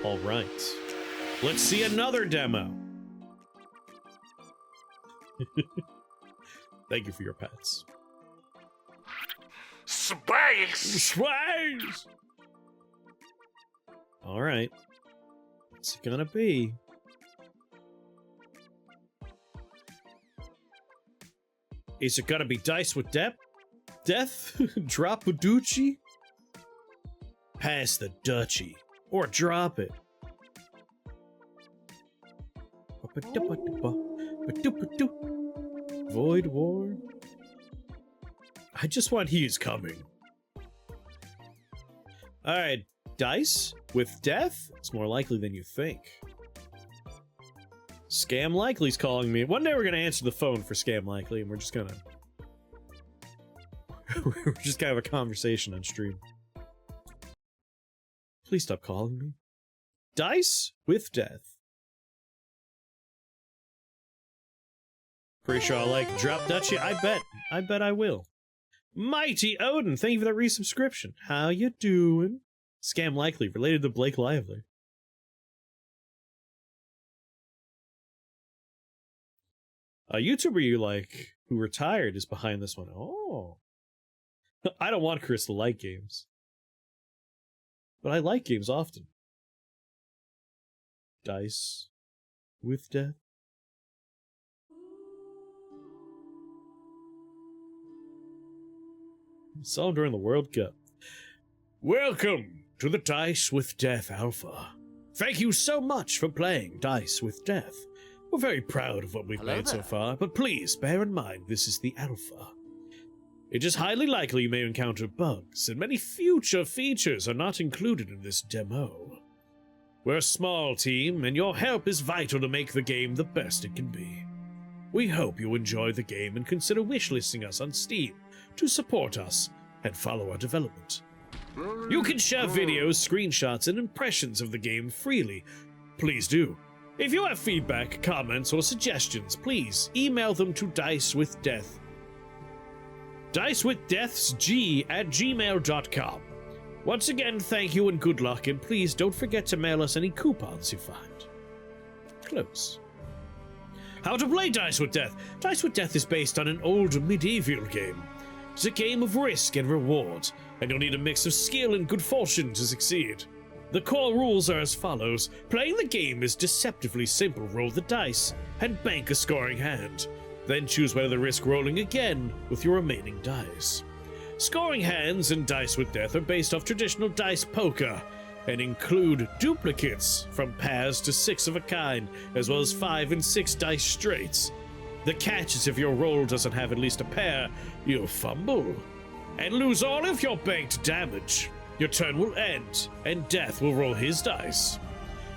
All right. Let's see another demo. Thank you for your pets. Space! Space! All right. What's it gonna be? Is it gonna be dice with death? Drop a doochie? Pass the duchy. Or drop it. Void War? I just want he's coming. Alright, dice with death? It's more likely than you think. Scam Likely's calling me. One day we're gonna answer the phone for Scam Likely, and we're just gonna have a conversation on stream. Please stop calling me. Dice with death. Pretty sure I like Drop Duchy. I bet I will. Mighty Odin, thank you for that resubscription. How you doing? Scam Likely, related to Blake Lively. A YouTuber you like, who retired, is behind this one. Oh. I don't want Chris to like games. But I like games often. Dice with death. Saw him during the World Cup. Welcome to the Dice with Death Alpha. Thank you so much for playing Dice with Death. We're very proud of what we've made so far, but please bear in mind this is the Alpha. It is highly likely you may encounter bugs, and many future features are not included in this demo. We're a small team, and your help is vital to make the game the best it can be. We hope you enjoy the game and consider wishlisting us on Steam to support us and follow our development. You can share videos, screenshots, and impressions of the game freely. Please do. If you have feedback, comments, or suggestions, please email them to dicewithdeath. dicewithdeathsg@gmail.com. Once again, thank you and good luck, and please don't forget to mail us any coupons you find. Close. How to play Dice with Death? Dice with Death is based on an old medieval game. It's a game of risk and reward, and you'll need a mix of skill and good fortune to succeed. The core rules are as follows. Playing the game is deceptively simple. Roll the dice and bank a scoring hand. Then choose whether to risk rolling again with your remaining dice. Scoring hands in Dice with Death are based off traditional dice poker and include duplicates from pairs to 6 of a kind, as well as 5 and 6 dice straights. The catch is if your roll doesn't have at least a pair, you'll fumble and lose all of your banked damage. Your turn will end, and Death will roll his dice.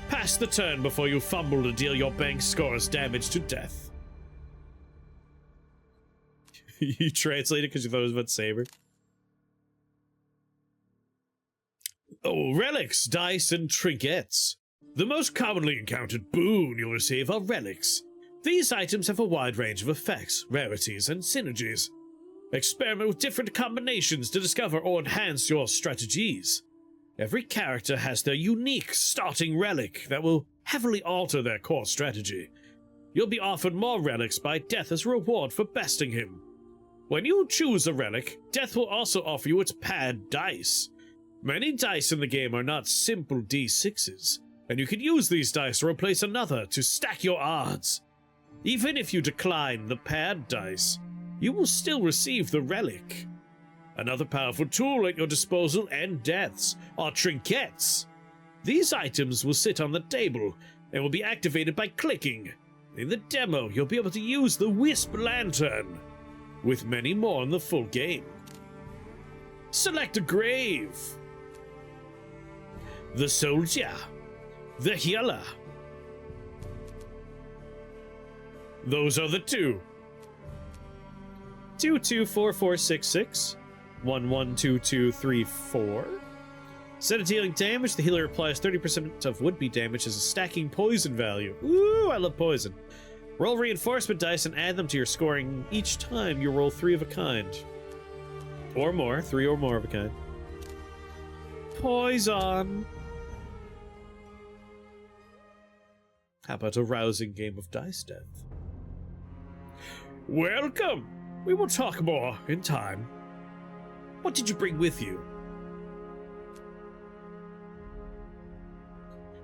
Pass the turn before you fumble to deal your bank score's damage to Death. You translated because you thought it was about Saber? Oh, relics, dice, and trinkets. The most commonly encountered boon you'll receive are relics. These items have a wide range of effects, rarities, and synergies. Experiment with different combinations to discover or enhance your strategies. Every character has their unique starting relic that will heavily alter their core strategy. You'll be offered more relics by Death as a reward for besting him. When you choose a relic, Death will also offer you its paired dice. Many dice in the game are not simple D6s, and you can use these dice to replace another to stack your odds. Even if you decline the paired dice, you will still receive the relic. Another powerful tool at your disposal and Death's are trinkets. These items will sit on the table and will be activated by clicking. In the demo, you'll be able to use the Wisp Lantern, with many more in the full game. Select a grave. The soldier. The healer. Those are the two. 224466 112234. Instead of dealing damage, the healer applies 30% of would-be damage as a stacking poison value. Ooh, I love poison. Roll reinforcement dice and add them to your scoring each time you roll 3 of a kind. Or more, 3 or more of a kind. Poison. How about a rousing game of dice death? Welcome! We will talk more in time. What did you bring with you?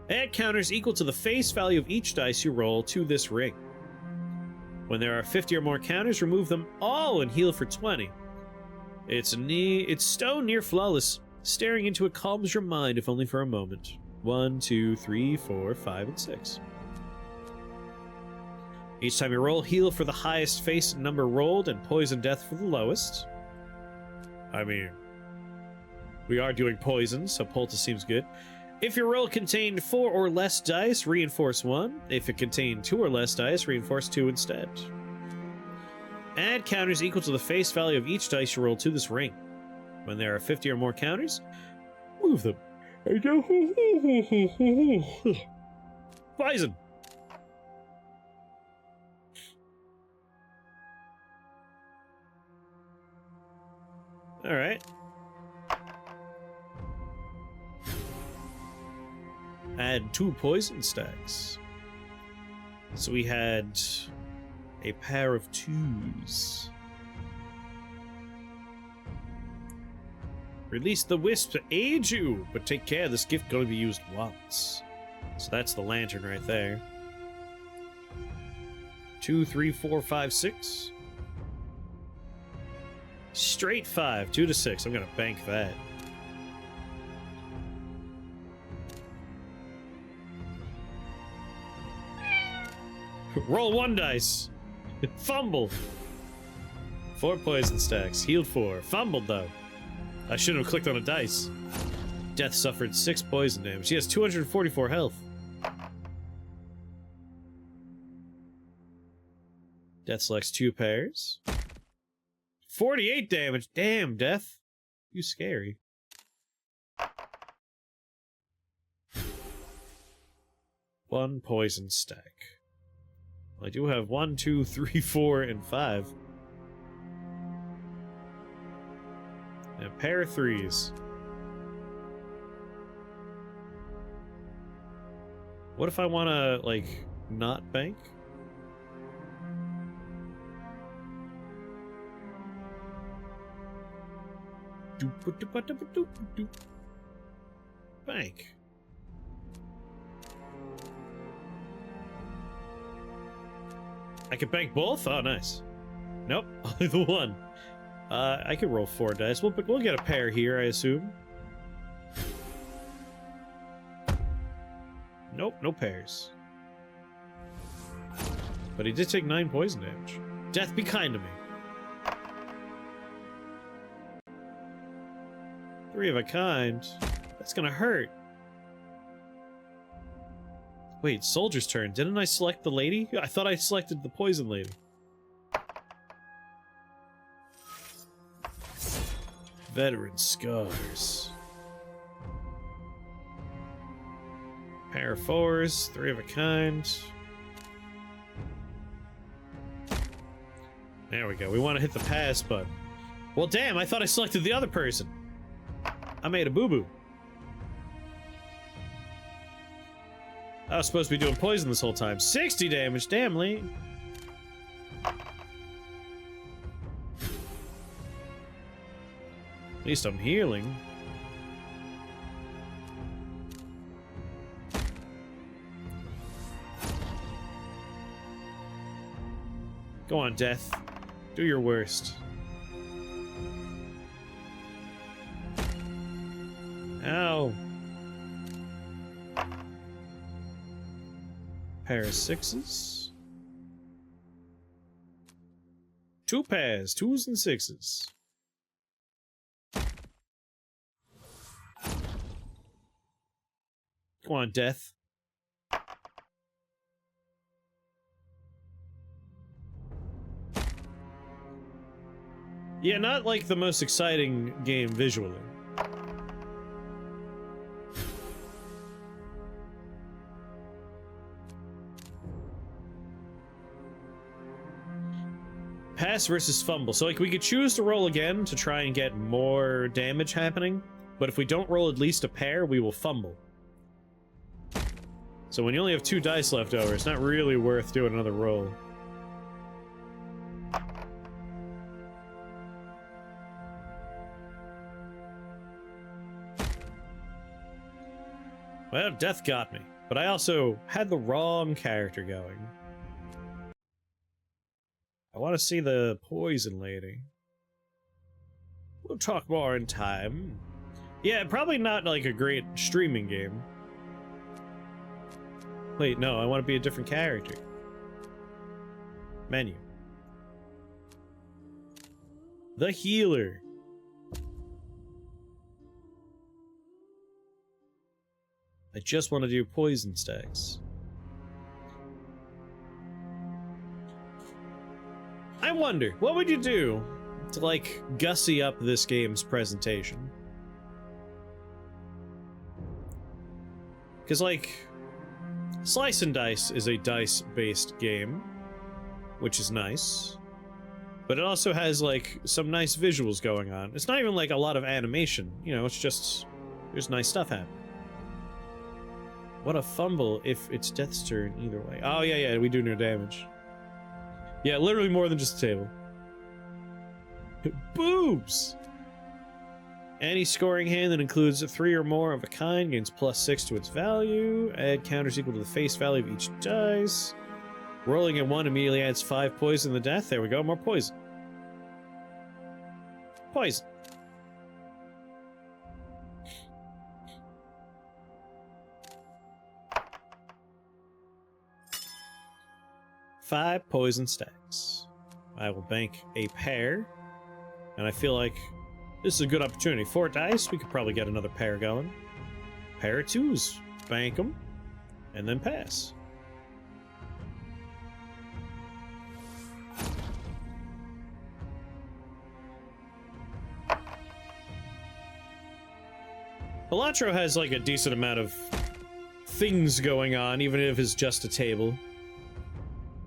Add counters equal to the face value of each dice you roll to this ring. When there are 50 or more counters, remove them all and heal for 20. It's stone near flawless. Staring into it calms your mind, if only for a moment. 1, 2, 3, 4, 5, and 6. Each time you roll, heal for the highest face number rolled and poison death for the lowest. I mean, we are doing poison, so poultice seems good. If your roll contained 4 or less dice, reinforce 1. If it contained 2 or less dice, reinforce 2 instead. Add counters equal to the face value of each dice you roll to this ring. When there are 50 or more counters, move them. Poison! Alright. Add 2 poison stacks. So we had a pair of 2s. Release the wisp to aid you, but take care, this gift going to be used once. So that's the lantern right there. 2, 3, 4, 5, 6. Straight 5, 2 to 6. I'm gonna bank that. Roll 1 dice. Fumble. 4 poison stacks. Healed 4. Fumbled though. I shouldn't have clicked on a dice. Death suffered 6 poison damage. He has 244 health. Death selects 2 pairs. 48 damage. Damn, Death. You scary. One poison stack. I do have 1, 2, 3, 4, and 5. And a pair of 3s. What if I want to, like, not bank? Bank. I can bank both? Oh, nice. Nope, only the 1. I could roll 4 dice. We'll get a pair here, I assume. Nope, no pairs. But he did take 9 poison damage. Death, be kind to me. 3 of a kind. That's gonna hurt. Wait, soldier's turn. Didn't I select the lady? I thought I selected the poison lady. Veteran scars. Pair of 4s, 3 of a kind. There we go. We want to hit the pass button. Well, damn, I thought I selected the other person. I made a boo-boo. I was supposed to be doing poison this whole time. 60 damage, damn, Lee. At least I'm healing. Go on, Death. Do your worst. Ow. Pair of 6s. 2 pairs, 2s and 6s. Come on, Death. Yeah, not like the most exciting game visually. Pass versus fumble. So, like, we could choose to roll again to try and get more damage happening, but if we don't roll at least a pair, we will fumble. So when you only have 2 dice left over, it's not really worth doing another roll. Well, death got me, but I also had the wrong character going. I want to see the poison lady. We'll talk more in time. Yeah, probably not like a great streaming game. Wait, no, I want to be a different character. Menu. The healer. I just want to do poison stacks. I wonder, what would you do to, like, gussy up this game's presentation? Because, like, Slice and Dice is a dice-based game, which is nice. But it also has, like, some nice visuals going on. It's not even, like, a lot of animation. You know, it's just... there's nice stuff happening. What a fumble if it's Death's turn either way. Oh, yeah, we do no damage. Yeah, literally more than just a table. Boobs! Any scoring hand that includes 3 or more of a kind gains +6 to its value. Add counters equal to the face value of each dice. Rolling at 1 immediately adds 5 poison to the death. There we go, more poison. Poison. Five poison stacks. I will bank a pair, and I feel like this is a good opportunity. 4 dice, we could probably get another pair going. Pair of 2s, bank them, and then pass. Elatro has like a decent amount of things going on, even if it's just a table.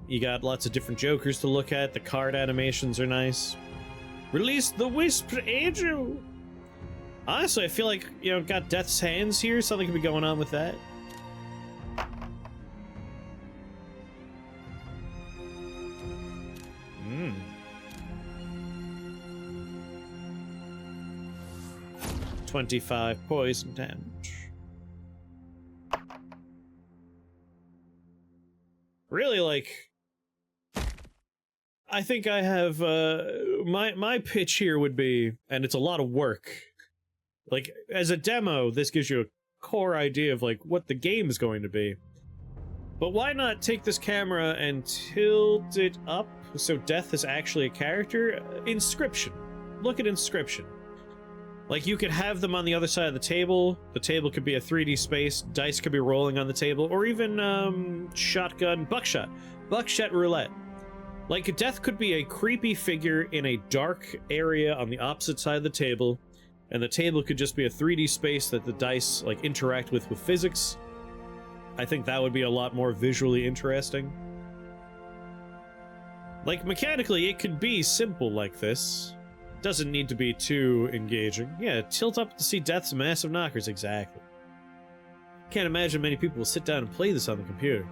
You got lots of different jokers to look at. The card animations are nice. Release the Wisp Angel! Honestly, I feel like, you know, got Death's hands here. Something could be going on with that. Hmm. 25 poison damage. Really, like... I think I have, my pitch here would be, and it's a lot of work, like, as a demo, this gives you a core idea of, like, what the game is going to be. But why not take this camera and tilt it up so Death is actually a character? Inscription. Look at Inscription. Like, you could have them on the other side of the table could be a 3D space, dice could be rolling on the table, or even, buckshot roulette. Like, Death could be a creepy figure in a dark area on the opposite side of the table, and the table could just be a 3D space that the dice, like, interact with physics. I think that would be a lot more visually interesting. Like, mechanically, it could be simple like this. Doesn't need to be too engaging. Yeah, tilt up to see Death's massive knockers, exactly. Can't imagine many people will sit down and play this on the computer.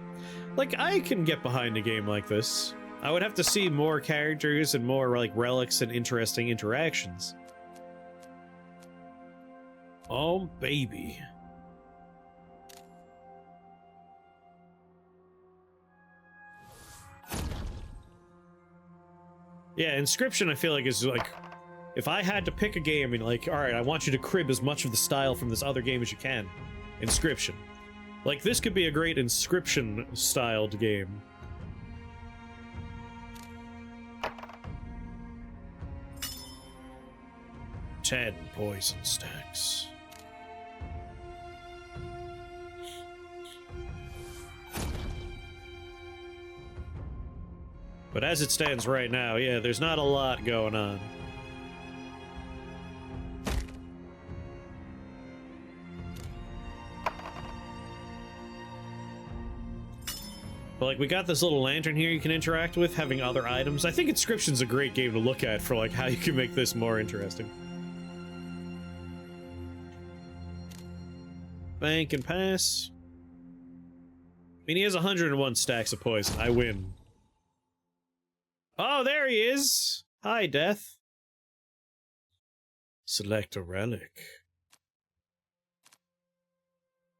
Like, I can get behind a game like this. I would have to see more characters and more, like, relics and interesting interactions. Oh, baby. Yeah, Inscription, I feel like, is, like... If I had to pick a game and, like, alright, I want you to crib as much of the style from this other game as you can. Inscription. Like, this could be a great Inscription-styled game. 10 poison stacks. But as it stands right now, yeah, there's not a lot going on. But, like, we got this little lantern here you can interact with, having other items. I think Inscription's a great game to look at for, like, how you can make this more interesting. Bank and pass. mean, he has 101 stacks of poison. I win. Oh, there he is! Hi, Death. Select a relic.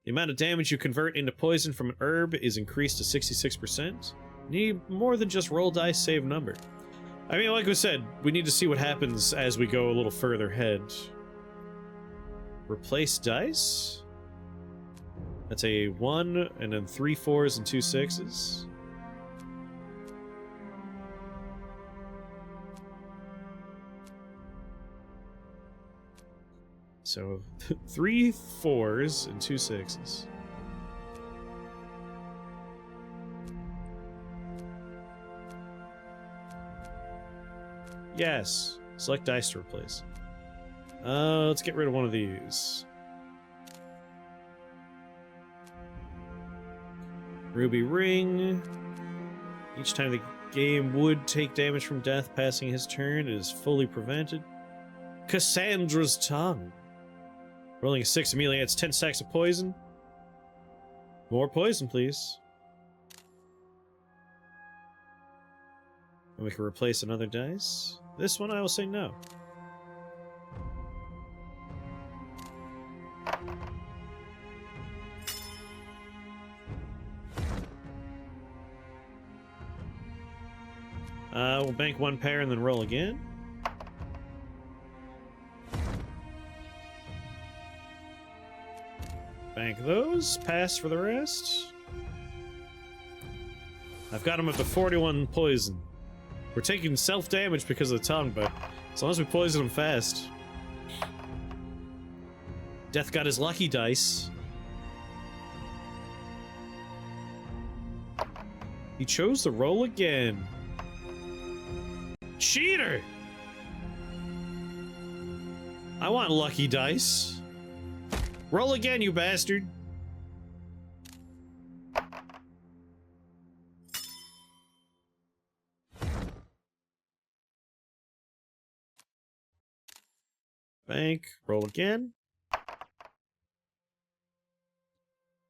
The amount of damage you convert into poison from an herb is increased to 66%. Need more than just roll dice, save number. I mean, like we said, we need to see what happens as we go a little further ahead. Replace dice? That's a 1, and then 3 4s and 2 6s. So, 3 4s and 2 6s. Yes. Select dice to replace. Let's get rid of one of these. Ruby Ring. Each time the game would take damage from death passing his turn, it is fully prevented. Cassandra's Tongue. Rolling a 6 immediately adds 10 stacks of poison. More poison, please. And we can replace another dice. This one I will say no. We'll bank 1 pair and then roll again. Bank those. Pass for the rest. I've got him up to 41 poison. We're taking self-damage because of the tongue, but as long as we poison him fast. Death got his lucky dice. He chose to roll again. Cheater! I want lucky dice. Roll again, you bastard. Bank. Roll again.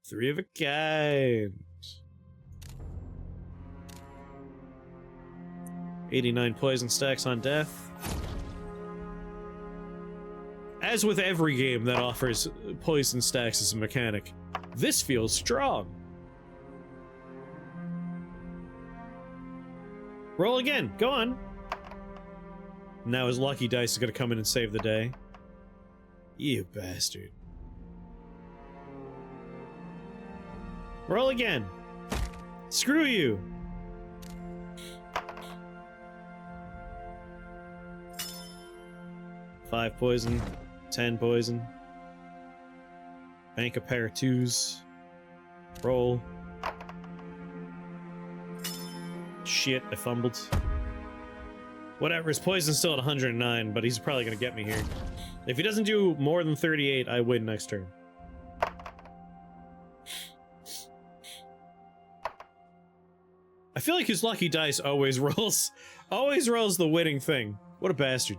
3 of a kind. 89 poison stacks on death. As with every game that offers poison stacks as a mechanic, this feels strong. Roll again. Go on. Now his lucky dice is gonna come in and save the day. You bastard. Roll again. Screw you. Five poison, 10 poison. Bank a pair of 2s. Roll. Shit, I fumbled. Whatever, his poison's still at 109, but he's probably gonna get me here. If he doesn't do more than 38, I win next turn. I feel like his lucky dice always rolls the winning thing. What a bastard.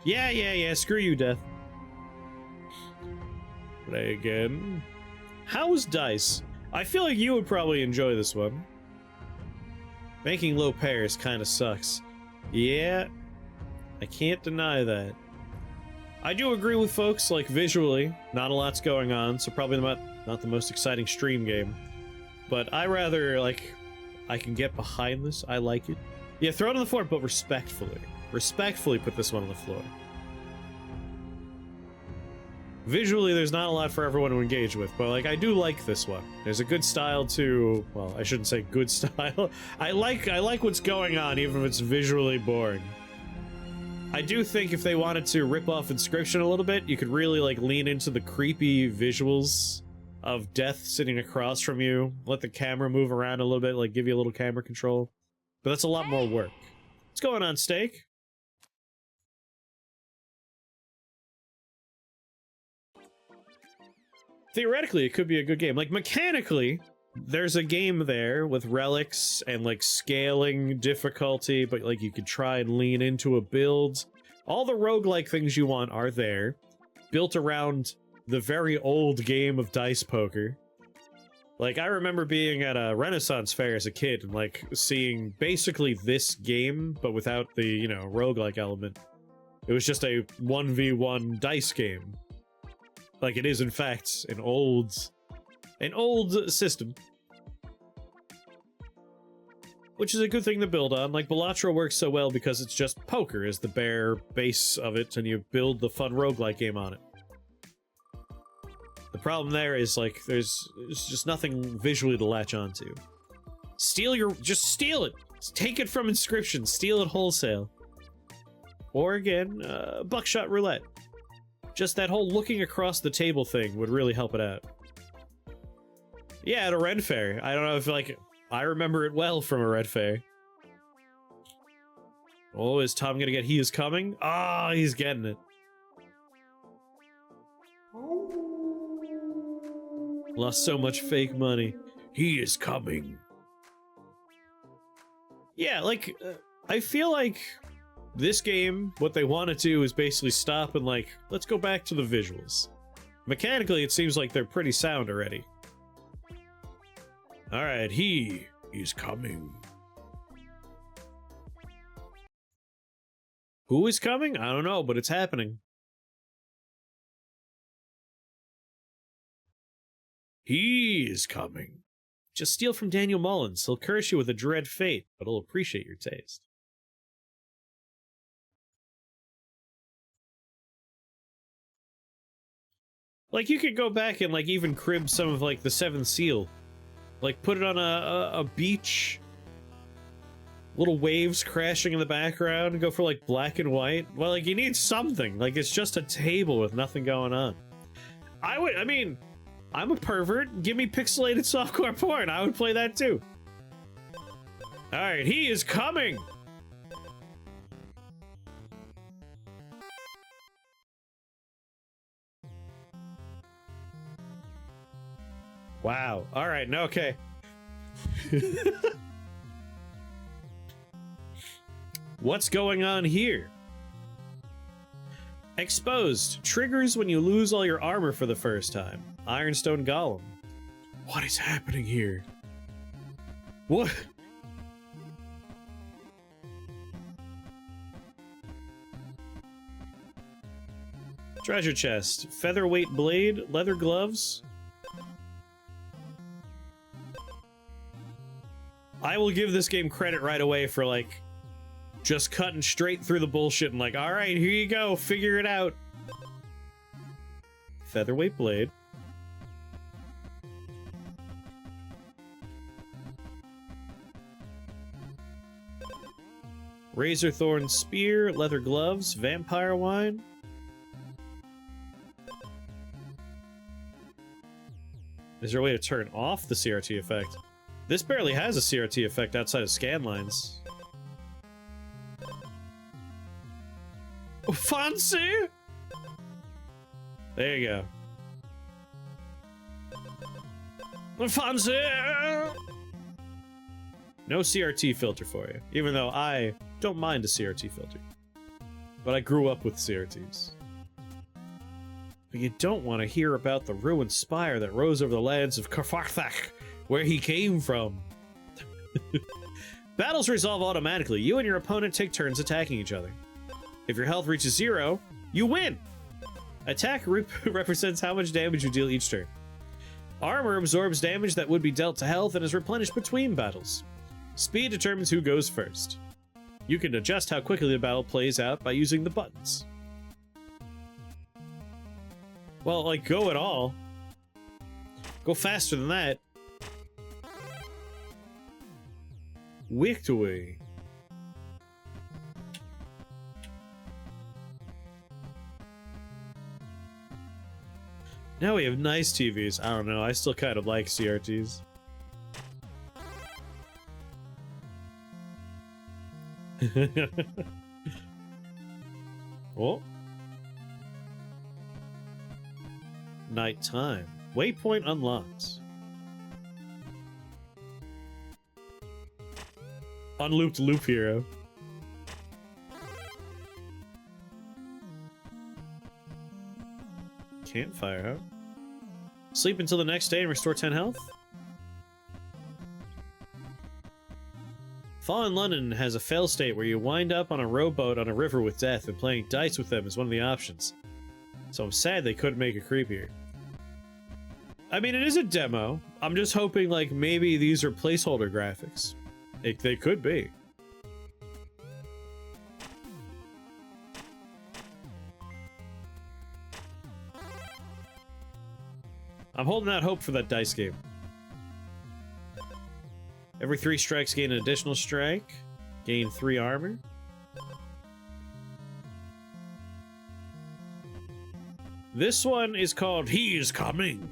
Yeah, screw you, Death. Play again. How's dice? I feel like you would probably enjoy this one. Making low pairs kinda sucks. Yeah, I can't deny that. I do agree with folks, like, visually, not a lot's going on, so probably not the most exciting stream game. But I rather, like, I can get behind this, I like it. Yeah, throw it on the floor, but respectfully. Respectfully put this one on the floor. Visually, there's not a lot for everyone to engage with, but, like, I do like this one. There's a good style to... well, I shouldn't say good style. I like what's going on, even if it's visually boring. I do think if they wanted to rip off Inscription a little bit, you could really, like, lean into the creepy visuals of Death sitting across from you, let the camera move around a little bit, like, give you a little camera control. But that's a lot more work. What's going on, Steak? Theoretically, it could be a good game. Like, mechanically, there's a game there with relics and, like, scaling difficulty, but, like, you could try and lean into a build. All the roguelike things you want are there, built around the very old game of dice poker. Like, I remember being at a Renaissance fair as a kid and, like, seeing basically this game, but without the, you know, roguelike element. It was just a 1v1 dice game. Like, it is, in fact, an old system. Which is a good thing to build on. Like, Balatro works so well because it's just poker is the bare base of it, and you build the fun roguelike game on it. The problem there is, like, there's just nothing visually to latch onto. Just steal it! Take it from Inscription, steal it wholesale. Or again, Buckshot Roulette. Just that whole looking across the table thing would really help it out. Yeah, at a Red Fair. I don't know if, like, I remember it well from a Red Fair. Oh, is Tom gonna get He Is Coming? Ah, he's getting it. Lost so much fake money. He is coming. Yeah, like, I feel like this game, what they want to do is basically stop and, like, let's go back to the visuals. Mechanically, it seems like they're pretty sound already. Alright, he is coming. Who is coming? I don't know, but it's happening. He is coming. Just steal from Daniel Mullins. He'll curse you with a dread fate, but he'll appreciate your taste. Like, you could go back and, like, even crib some of, like, the Seventh Seal. Like, put it on a beach. Little waves crashing in the background and go for, like, black and white. Well, like, you need something. Like, it's just a table with nothing going on. I mean, I'm a pervert. Give me pixelated softcore porn. I would play that too. Alright, he is coming! Wow. Alright, no, okay. What's going on here? Exposed. Triggers when you lose all your armor for the first time. Ironstone Golem. What is happening here? What? Treasure chest. Featherweight blade. Leather gloves. I will give this game credit right away for, like, just cutting straight through the bullshit and like, alright, here you go, figure it out. Featherweight blade. Razorthorn spear, leather gloves, vampire wine. Is there a way to turn off the CRT effect? This barely has a CRT effect outside of scan lines. Fancy! There you go. Fancy! No CRT filter for you, even though I don't mind a CRT filter. But I grew up with CRTs. But you don't want to hear about the ruined spire that rose over the lands of Karfarthak, where he came from. Battles resolve automatically. You and your opponent take turns attacking each other. If your health reaches 0, you win! Attack represents how much damage you deal each turn. Armor absorbs damage that would be dealt to health and is replenished between battles. Speed determines who goes first. You can adjust how quickly the battle plays out by using the buttons. Well, like, go at all. Go faster than that. Victory. Now we have nice TVs. I don't know, I still kind of like CRTs. Oh. Nighttime. Waypoint unlocked. Unlooped loop hero. Campfire, huh? Sleep until the next day and restore 10 health? Fallen London has a fail state where you wind up on a rowboat on a river with death, and playing dice with them is one of the options. So I'm sad they couldn't make it creepier. I mean, it is a demo. I'm just hoping, like, maybe these are placeholder graphics. They could be. I'm holding out hope for that dice game. Every 3 strikes gain an additional strike. Gain 3 armor. This one is called He Is Coming.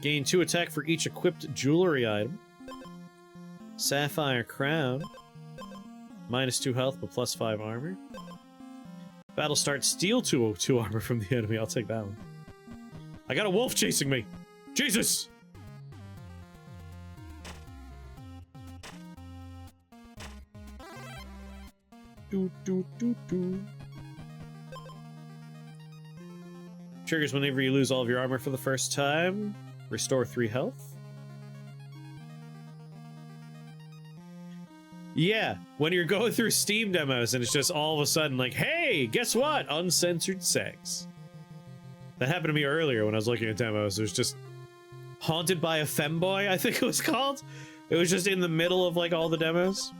Gain 2 attack for each equipped jewelry item. Sapphire crown. -2 health, but +5 armor. Battle start, steal 2 armor from the enemy. I'll take that one. I got a wolf chasing me. Jesus! Triggers whenever you lose all of your armor for the first time. Restore 3 health. Yeah, when you're going through Steam demos and it's just all of a sudden like, hey, guess what? Uncensored sex. That happened to me earlier when I was looking at demos. It was just Haunted by a Femboy, I think it was called. It was just in the middle of like all the demos.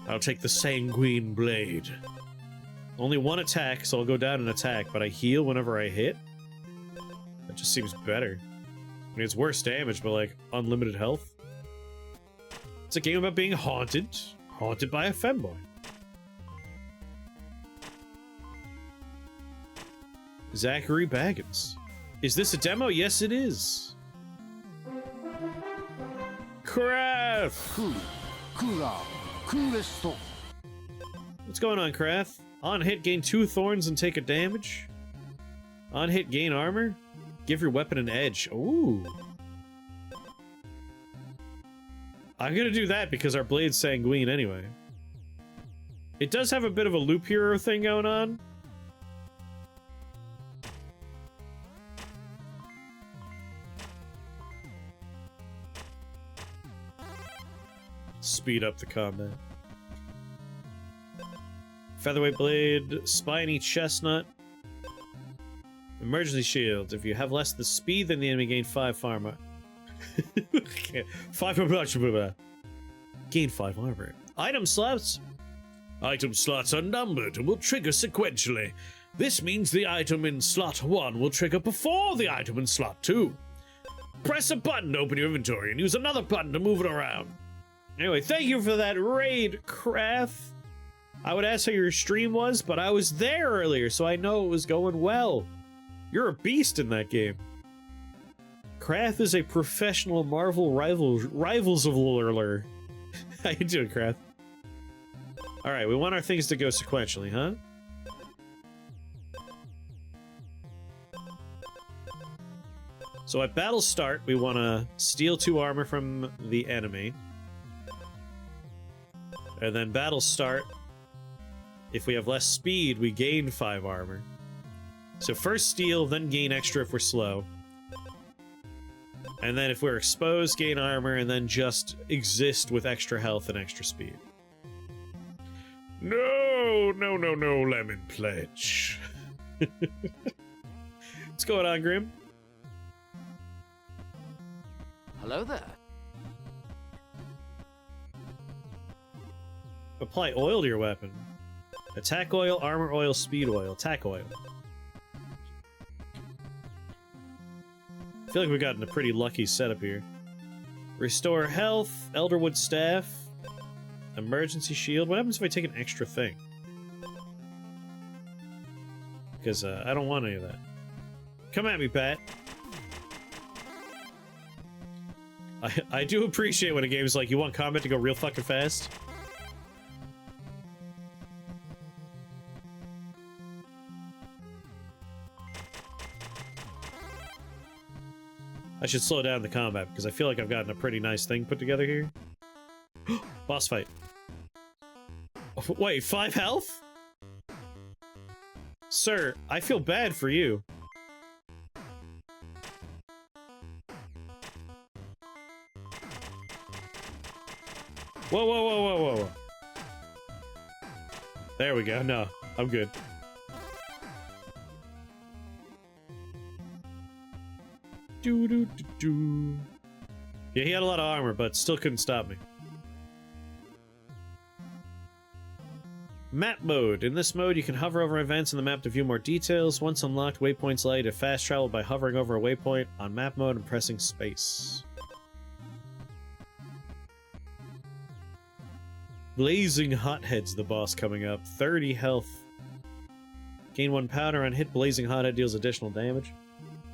I'll take the Sanguine Blade. Only 1 attack, so I'll go down an attack, but I heal whenever I hit. That just seems better. I mean, it's worse damage, but like, unlimited health. It's a game about being haunted. Haunted by a femboy. Zachary Baggins. Is this a demo? Yes, it is. Craft! What's going on, Craft? On hit, gain 2 thorns and take a damage. On hit, gain armor. Give your weapon an edge. Ooh. I'm gonna do that because our blade's sanguine anyway. It does have a bit of a loop hero thing going on. Speed up the combat. Featherweight blade, spiny chestnut. Emergency shield. If you have less the speed than the enemy, gain 5 armor. 5 armor. Gain 5 armor. Item slots. Item slots are numbered and will trigger sequentially. This means the item in slot 1 will trigger before the item in slot 2. Press a button to open your inventory and use another button to move it around. Anyway, thank you for that raid, Craft. I would ask how your stream was, but I was there earlier, so I know it was going well. You're a beast in that game. Craft is a professional Marvel rivals of Lurler. How you doing, Craft? Alright, we want our things to go sequentially, huh? So at battle start, we want to steal 2 armor from the enemy. And then battle start, if we have less speed, we gain 5 armor. So first steal, then gain extra if we're slow. And then if we're exposed, gain armor, and then just exist with extra health and extra speed. No, no, no, no, Lemon Pledge. What's going on, Grim? Hello there. Apply oil to your weapon. Attack oil, armor oil, speed oil. Attack oil. I feel like we've gotten a pretty lucky setup here. Restore health, Elderwood staff, emergency shield. What happens if I take an extra thing? Because I don't want any of that. Come at me, Pat. I do appreciate when a game's like, you want combat to go real fucking fast? I should slow down the combat because I feel like I've gotten a pretty nice thing put together here. Boss fight. Wait, 5 health? Sir, I feel bad for you. Whoa, whoa, whoa, whoa, whoa, whoa. There we go. No, I'm good. Do do do do. Yeah, he had a lot of armor, but still couldn't stop me. Map mode. In this mode, you can hover over events in the map to view more details. Once unlocked, waypoints allow you to fast travel by hovering over a waypoint on map mode and pressing space. Blazing Hothead's the boss coming up. 30 health. Gain 1 powder on hit. Blazing Hothead deals additional damage.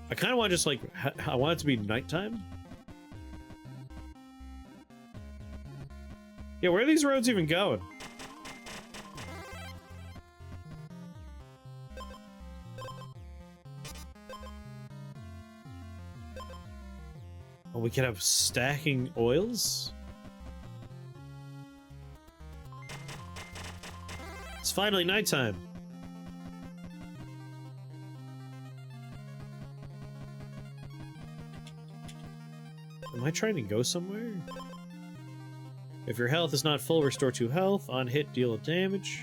I kind of want to just like, I want it to be nighttime. Yeah, where are these roads even going? Oh, we could have stacking oils? It's finally nighttime. Am I trying to go somewhere? If your health is not full, restore 2 health. On hit, deal damage.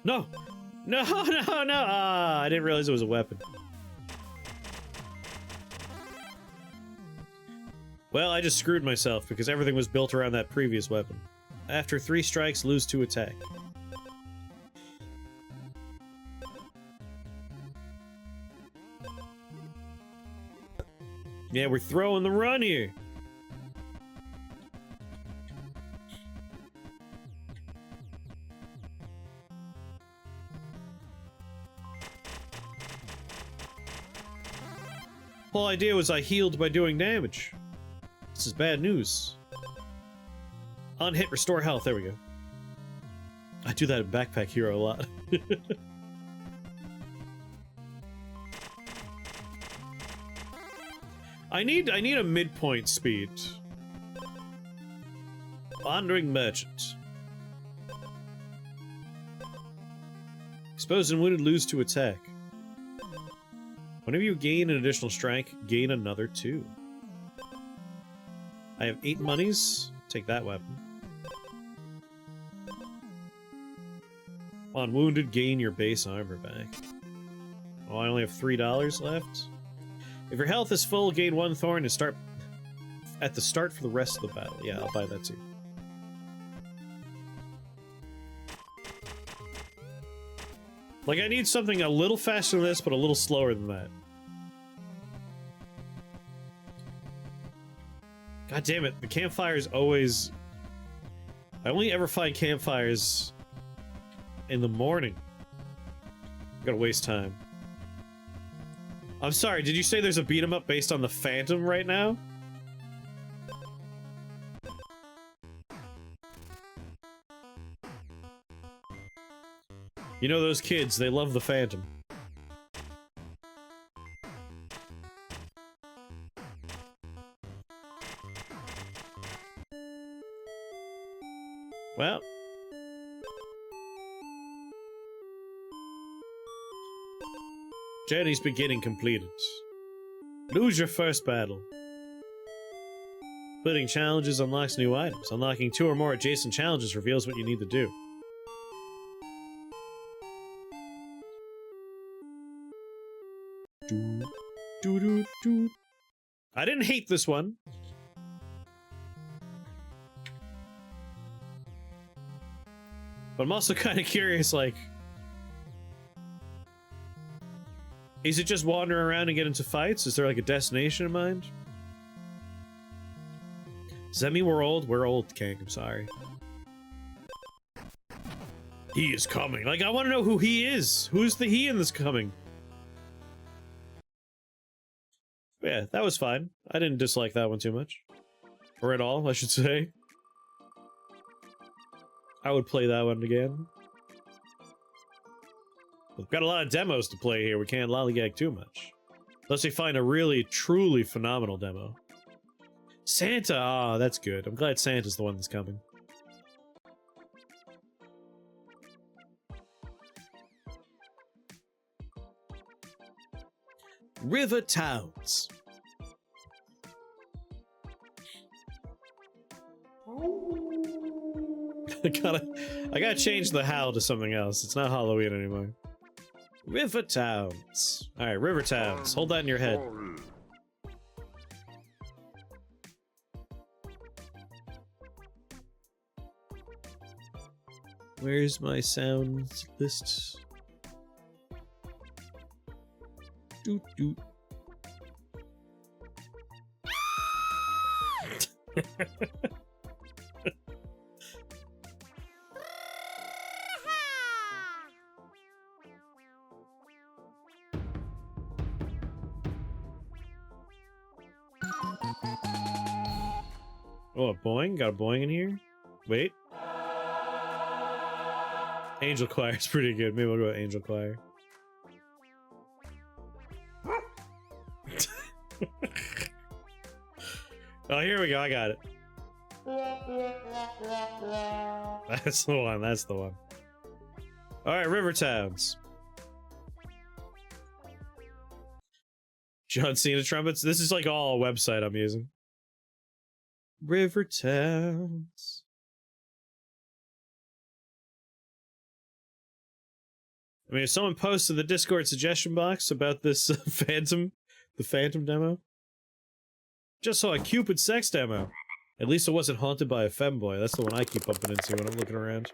No! No, no, no! Ah, I didn't realize it was a weapon. Well, I just screwed myself because everything was built around that previous weapon. After 3 strikes, lose 2 attack. Yeah, we're throwing the run here. Whole idea was I healed by doing damage. This is bad news. On hit, restore health. There we go. I do that in Backpack Hero a lot. I need a midpoint speed. Wandering Merchant. Exposed and wounded, lose 2 attack. Whenever you gain an additional strike, gain another 2. I have 8 monies. Take that weapon. On wounded, gain your base armor back. Oh, I only have $3 left. If your health is full, gain 1 thorn and start at the start for the rest of the battle. Yeah, I'll buy that too. Like, I need something a little faster than this, but a little slower than that. God damn it, the campfires always... I only ever find campfires in the morning. Gotta waste time. I'm sorry, did you say there's a beat-em-up based on the Phantom right now? You know those kids, they love the Phantom. Well. Journey's beginning completed. Lose your first battle. Completing challenges unlocks new items. Unlocking 2 or more adjacent challenges reveals what you need to do. I didn't hate this one. But I'm also kind of curious, like... Is it just wandering around and get into fights? Is there like a destination in mind? Does that mean we're old? We're old, Kank, I'm sorry. He is coming. Like, I want to know who he is. Who's the he in this coming? Yeah, that was fine. I didn't dislike that one too much. Or at all, I should say. I would play that one again. We've got a lot of demos to play here. We can't lollygag too much. Unless we find a really, truly phenomenal demo. Santa! Ah, that's good. I'm glad Santa's the one that's coming. River towns. I gotta change the howl to something else. It's not Halloween anymore. River towns. All right, river towns. Hold that in your head. Where's my sound list? Doot doot. Oh, a boing? Got a boing in here? Wait. Angel Choir is pretty good. Maybe we'll go with Angel Choir. Oh, here we go. I got it. That's the one. That's the one. All right, river towns. John Cena trumpets. This is like all a website I'm using. River towns. I mean, if someone posts in the Discord suggestion box about this the Phantom demo. Just saw a Cupid sex demo. At least it wasn't haunted by a femboy. That's the one I keep bumping into when I'm looking around.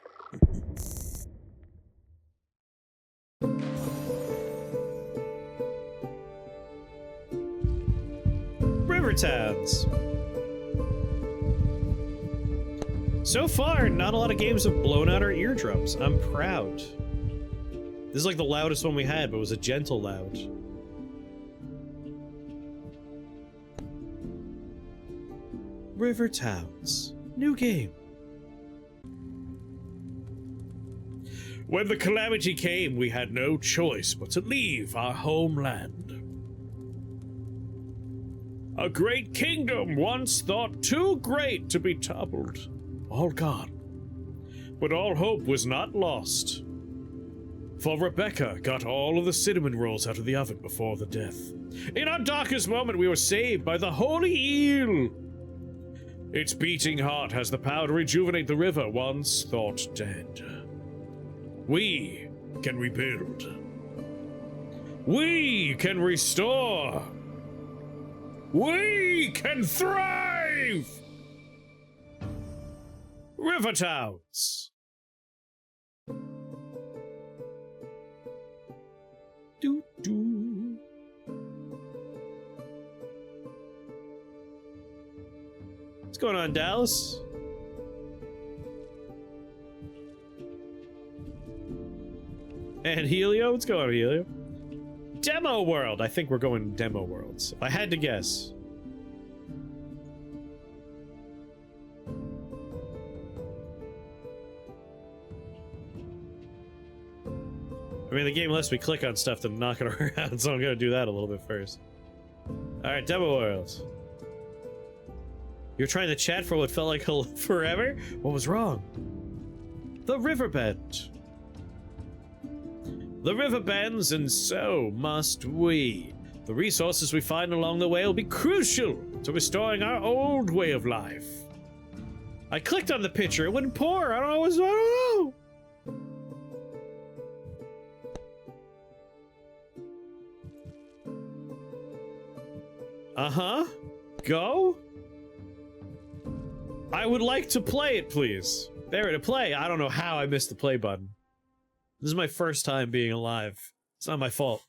River towns. So far, not a lot of games have blown out our eardrums. I'm proud. This is like the loudest one we had, but it was a gentle loud. River Towns. New game. When the calamity came, we had no choice but to leave our homeland. A great kingdom once thought too great to be toppled. All gone. But all hope was not lost. For Rebecca got all of the cinnamon rolls out of the oven before the death. In our darkest moment, we were saved by the holy eel. Its beating heart has the power to rejuvenate the river once thought dead. We can rebuild. We can restore. We can thrive! River Towns. Doo doo. What's going on, Dallas? And Helio? What's going on, Helio? Demo World! I think we're going Demo Worlds. If I had to guess. I mean, the game lets me click on stuff to knock it around, so I'm gonna do that a little bit first. Alright, Demo World. You're trying to chat for what felt like forever? What was wrong? The riverbed. The river bends, and so must we. The resources we find along the way will be crucial to restoring our old way of life. I clicked on the picture, it wouldn't pour. I don't know. Uh-huh. Go? I would like to play it, please. There, to play. I don't know how I missed the play button. This is my first time being alive. It's not my fault.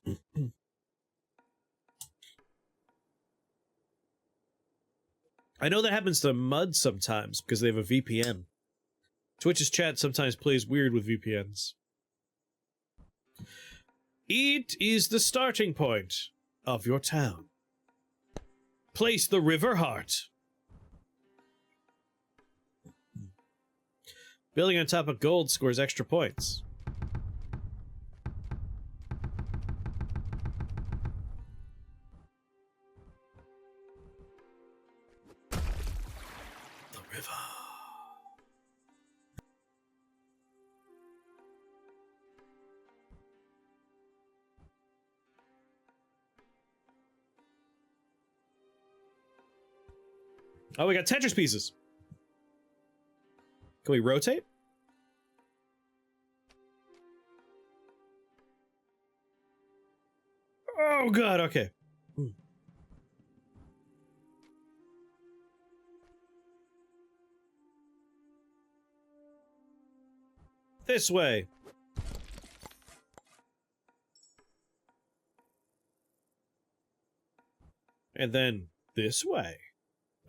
I know that happens to Mud sometimes because they have a VPN. Twitch's chat sometimes plays weird with VPNs. It is the starting point of your town. Place the river heart. Building on top of gold scores extra points. The river. Oh, we got Tetris pieces. Can we rotate? Oh god, okay. This way. And then this way.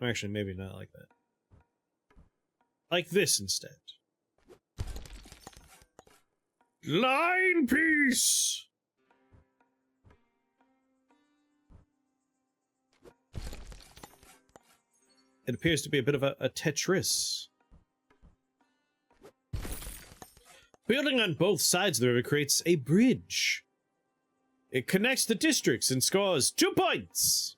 Actually, maybe not like that. Like this instead. Line piece! It appears to be a bit of a Tetris. Building on both sides of the river creates a bridge. It connects the districts and scores 2 points!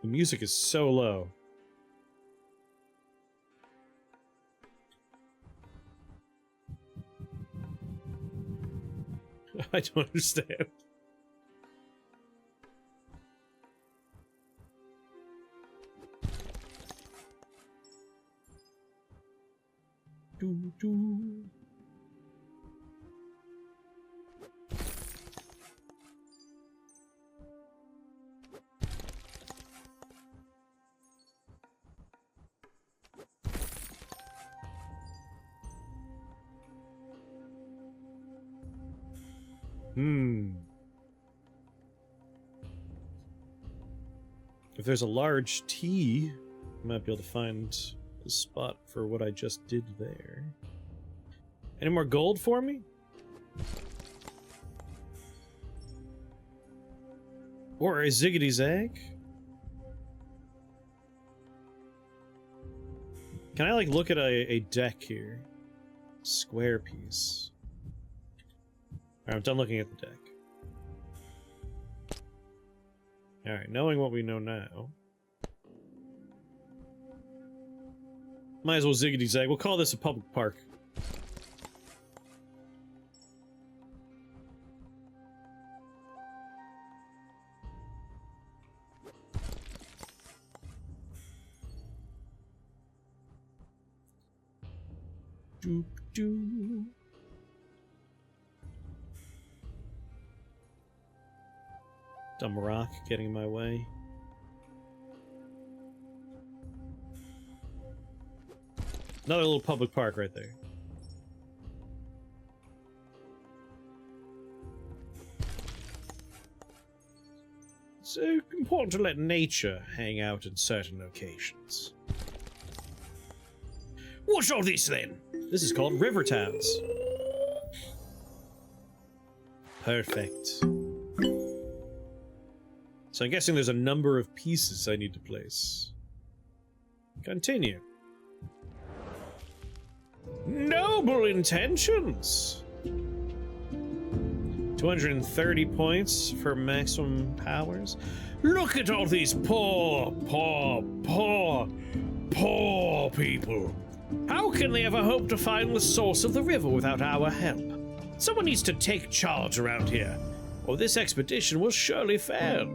The music is so low. I don't understand. Doo doo. If there's a large T, I might be able to find a spot for what I just did there. Any more gold for me? Or a ziggity zag? Can I, like, look at a deck here? Square piece. Alright, I'm done looking at the deck. Alright, knowing what we know now. Might as well ziggity zag. We'll call this a public park. Doop doo. Dumb rock getting in my way. Another little public park right there. It's important to let nature hang out in certain locations. What's all this then? This is called River Towns. Perfect. So I'm guessing there's a number of pieces I need to place. Continue. Noble intentions! 230 points for maximum powers. Look at all these poor people. How can they ever hope to find the source of the river without our help? Someone needs to take charge around here, or this expedition will surely fail.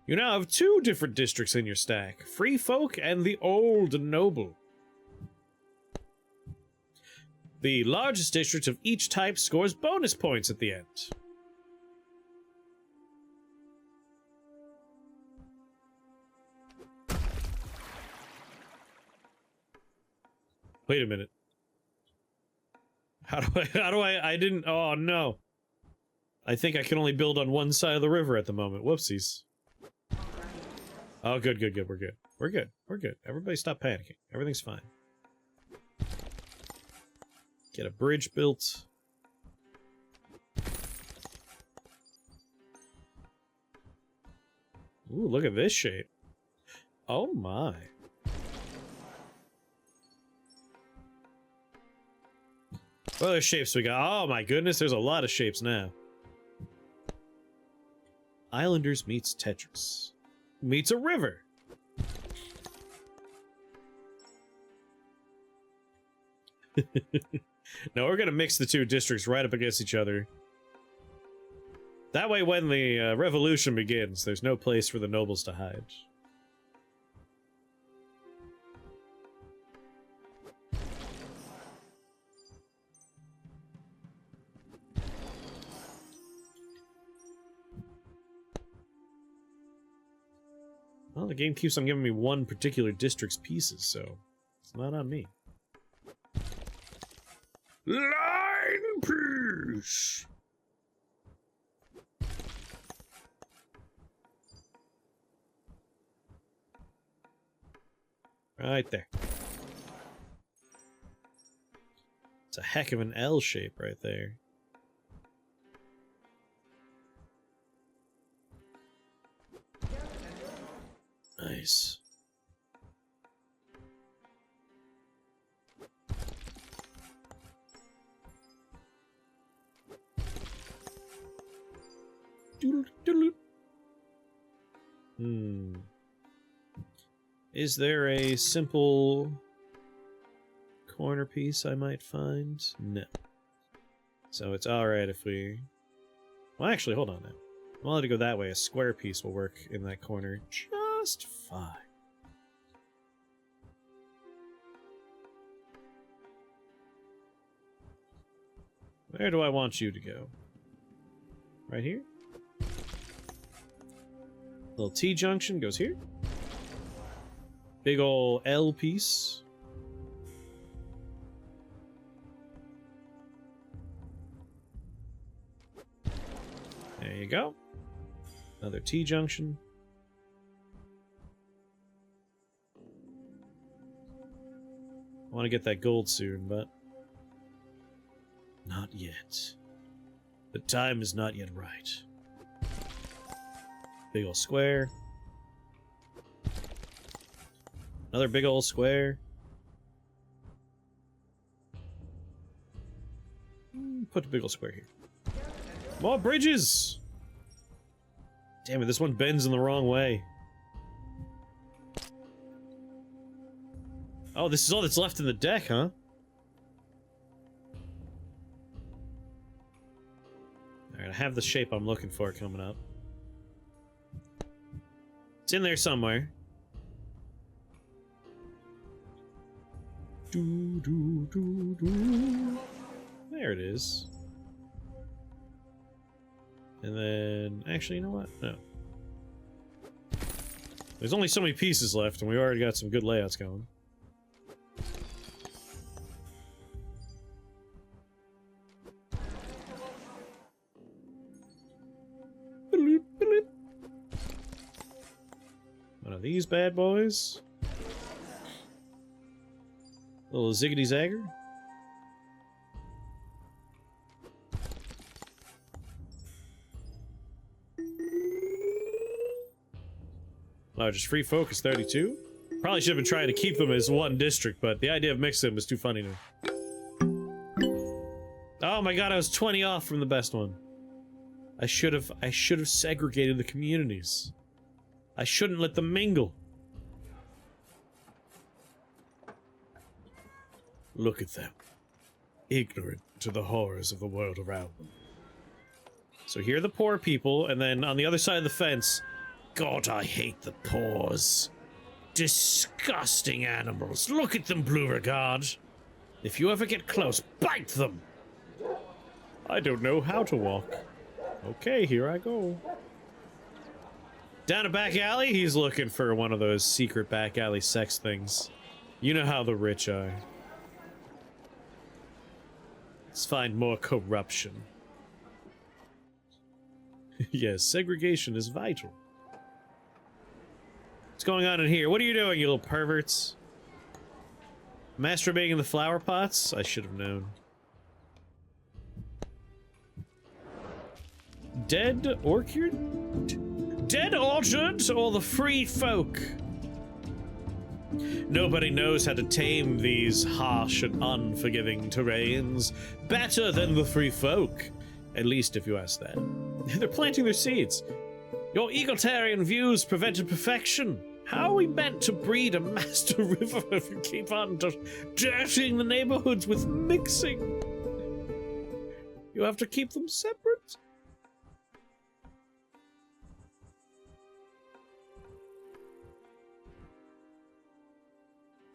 You now have 2 different districts in your stack, Free Folk and the Old Noble. The largest district of each type scores bonus points at the end. Wait a minute. How do I didn't, oh no. I think I can only build on one side of the river at the moment. Whoopsies. Oh, good. We're good. Everybody stop panicking. Everything's fine. Get a bridge built. Ooh, look at this shape. Oh my. What other shapes we got? Oh my goodness, there's a lot of shapes now. Islanders meets Tetris. Meets a river. No, we're gonna mix the two districts right up against each other. That way, when the revolution begins, there's no place for the nobles to hide. Well, the game keeps on giving me one particular district's pieces, so it's not on me. Line piece! Right there. It's a heck of an L shape right there. Nice. Is there a simple corner piece I might find? No. So it's alright if we... Well, actually, hold on now. I wanted to go that way. A square piece will work in that corner just fine. Where do I want you to go? Right here? Little T-junction goes here. Big ol' L piece. There you go. Another T-junction. I want to get that gold soon, but... not yet. The time is not yet right. Big ol' square. Another big ol' square. Put a big ol' square here. More bridges! Damn it, this one bends in the wrong way. Oh, this is all that's left in the deck, huh? Alright, I have the shape I'm looking for coming up. It's in there somewhere. There it is. And then... actually, you know what? No. There's only so many pieces left, and we already got some good layouts going. One of these bad boys. Little ziggity zagger. Oh, just free focus 32? Probably should have been trying to keep them as one district, but the idea of mixing them was too funny to me. Oh my god, I was 20 off from the best one. I should have segregated the communities. I shouldn't let them mingle. Look at them. Ignorant to the horrors of the world around them. So here are the poor people, and then on the other side of the fence... God, I hate the paws. Disgusting animals. Look at them, Blue Regard. If you ever get close, bite them. I don't know how to walk. Okay, here I go. Down a back alley, he's looking for one of those secret back alley sex things. You know how the rich are. Let's find more corruption. Yes, segregation is vital. What's going on in here? What are you doing, you little perverts? Masturbating in the flower pots? I should have known. Dead orchard? Dead orchard or the free folk? Nobody knows how to tame these harsh and unforgiving terrains better than the free folk. At least if you ask that. They're planting their seeds. Your egalitarian views prevented perfection. How are we meant to breed a master river if you keep on dirtying the neighborhoods with mixing? You have to keep them separate?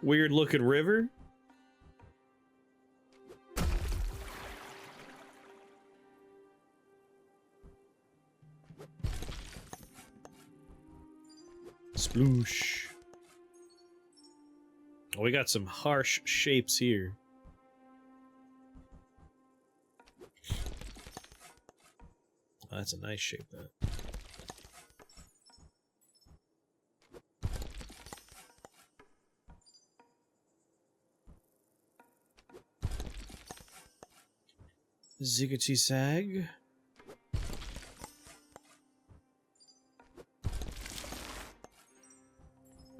Weird looking river. Sploosh. Oh, we got some harsh shapes here. Oh, that's a nice shape, that. Ziggity zag.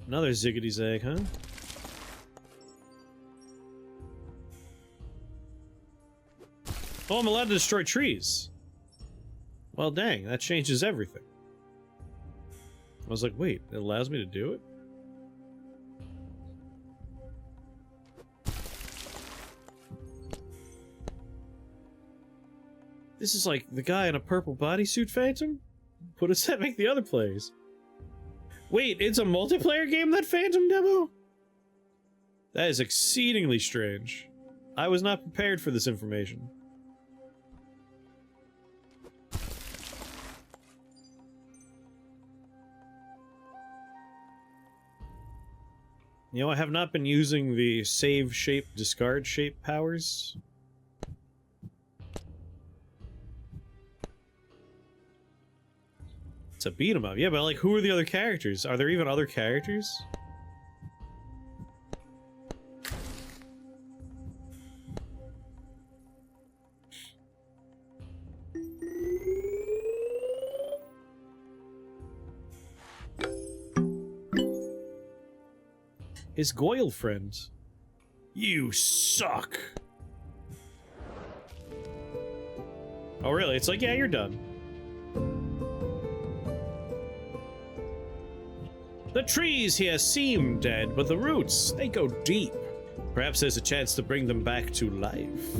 Another ziggity zag, huh? Oh, I'm allowed to destroy trees. Well, dang, that changes everything. I was like, wait, it allows me to do it? This is like the guy in a purple bodysuit Phantom? What does that make the other players? Wait, it's a multiplayer game, that Phantom demo? That is exceedingly strange. I was not prepared for this information. You know, I have not been using the save shape, discard shape powers. It's a beat 'em up. Yeah, but like, who are the other characters? Are there even other characters? His Goyle friend. You suck. Oh, really? It's like, yeah, you're done. The trees here seem dead, but the roots, they go deep. Perhaps there's a chance to bring them back to life.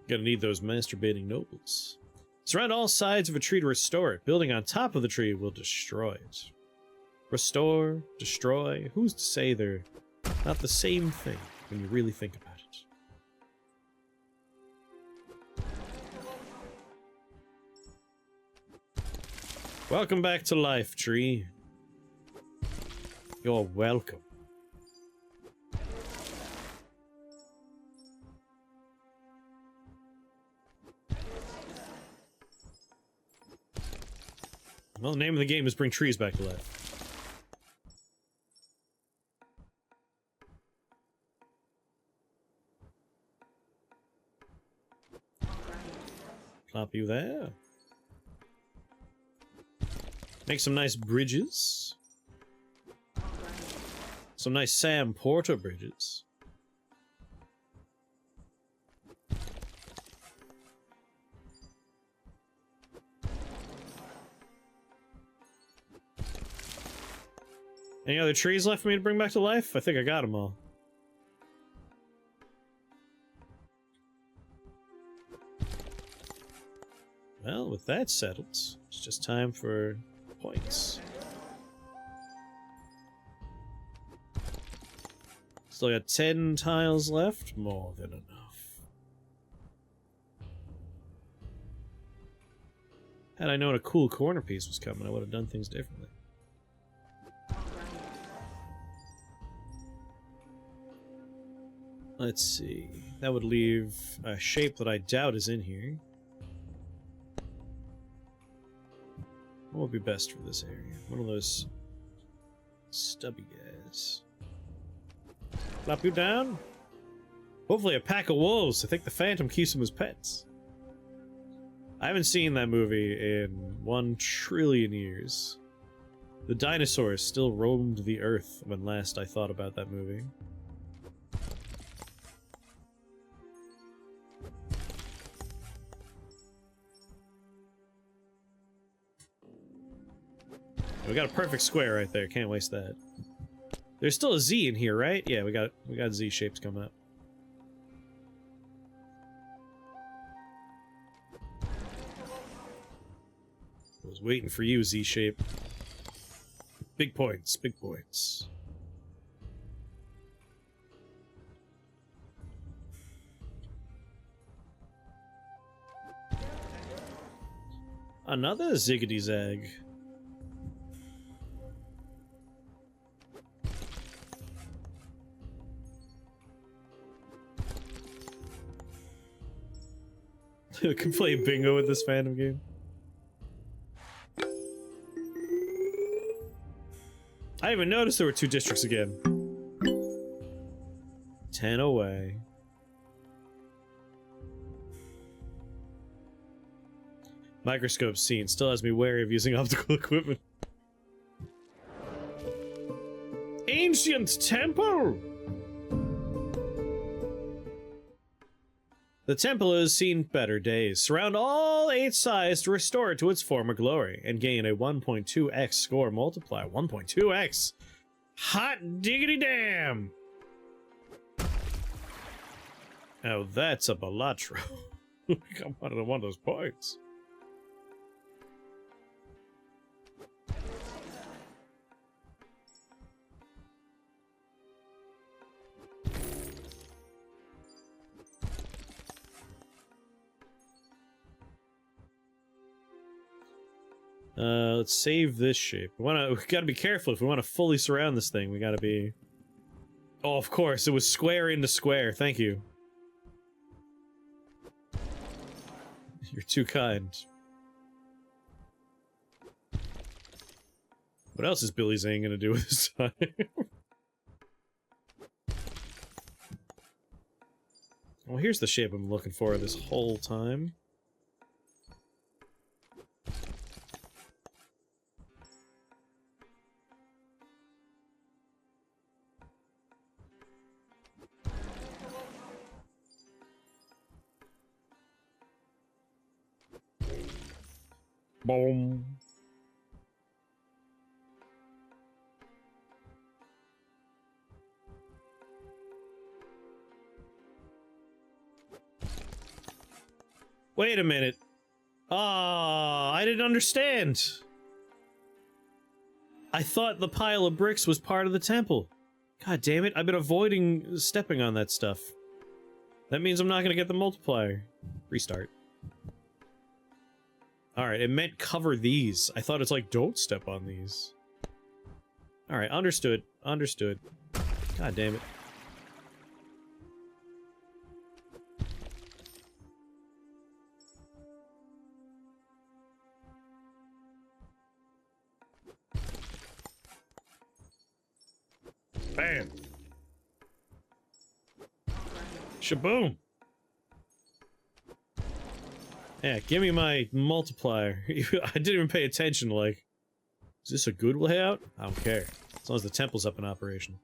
Gonna need those masturbating nobles. Surround all sides of a tree to restore it. Building on top of the tree will destroy it. Restore, destroy, who's to say they're not the same thing when you really think about it? Welcome back to life, tree. You're welcome. Well, the name of the game is Bring Trees Back to Life. Plop you there. Make some nice bridges. Some nice Sam Porter bridges. Any other trees left for me to bring back to life? I think I got them all. Well, with that settled, it's just time for points. Still got 10 tiles left. More than enough. Had I known a cool corner piece was coming, I would have done things differently. Let's see. That would leave a shape that I doubt is in here. What would be best for this area? One of those stubby guys. Plop you down. Hopefully a pack of wolves. I think the Phantom keeps them as pets. I haven't seen that movie in 1 trillion years. The dinosaurs still roamed the earth when last I thought about that movie. We got a perfect square right there. Can't waste that. There's still a Z in here, right? Yeah, we got Z shapes coming up. I was waiting for you, Z shape. Big points, big points. Another ziggity zag. I can play bingo with this fandom game. I even noticed there were 2 districts again. 10 away. Microscope scene still has me wary of using optical equipment. Ancient temple! The temple has seen better days. Surround all 8 sides to restore it to its former glory, and gain a 1.2x score multiplier. 1.2x! Hot diggity damn! Oh, that's a Balatro. We got one of those points. Let's save this shape. We gotta be careful if we want to fully surround this thing. We gotta be... Oh, of course, it was square into square. Thank you. You're too kind. What else is Billy Zane gonna do with his time? Well, here's the shape I'm looking for this whole time. Boom. Wait a minute. Ah, I didn't understand. I thought the pile of bricks was part of the temple. God damn it, I've been avoiding stepping on that stuff. That means I'm not gonna get the multiplier. Restart. Alright, it meant cover these. I thought it's like, don't step on these. Alright, understood. Understood. God damn it. Bam! Shaboom! Yeah, give me my multiplier. I didn't even pay attention, like... Is this a good layout? I don't care. As long as the temple's up in operation.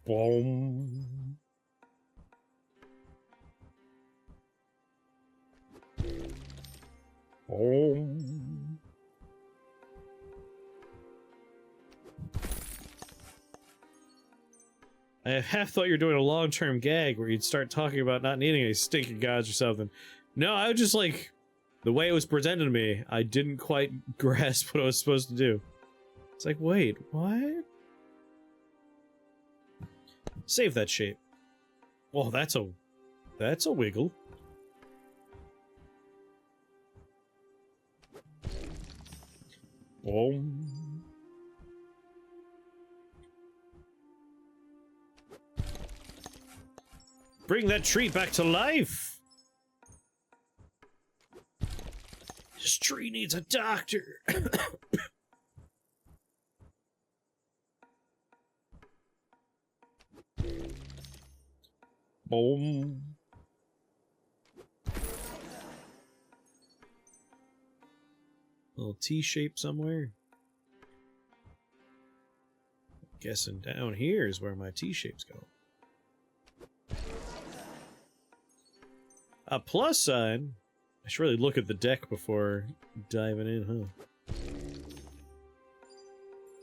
Boom. Boom. I half thought you were doing a long-term gag where you'd start talking about not needing any stinking gods or something. No, I was just like... The way it was presented to me, I didn't quite grasp what I was supposed to do. It's like, wait, what? Save that shape. Oh, that's a wiggle. Oh. Bring that tree back to life! This tree needs a doctor! Boom. Little T-shape somewhere. Guessing down here is where my T-shapes go. A plus sign? I should really look at the deck before diving in, huh?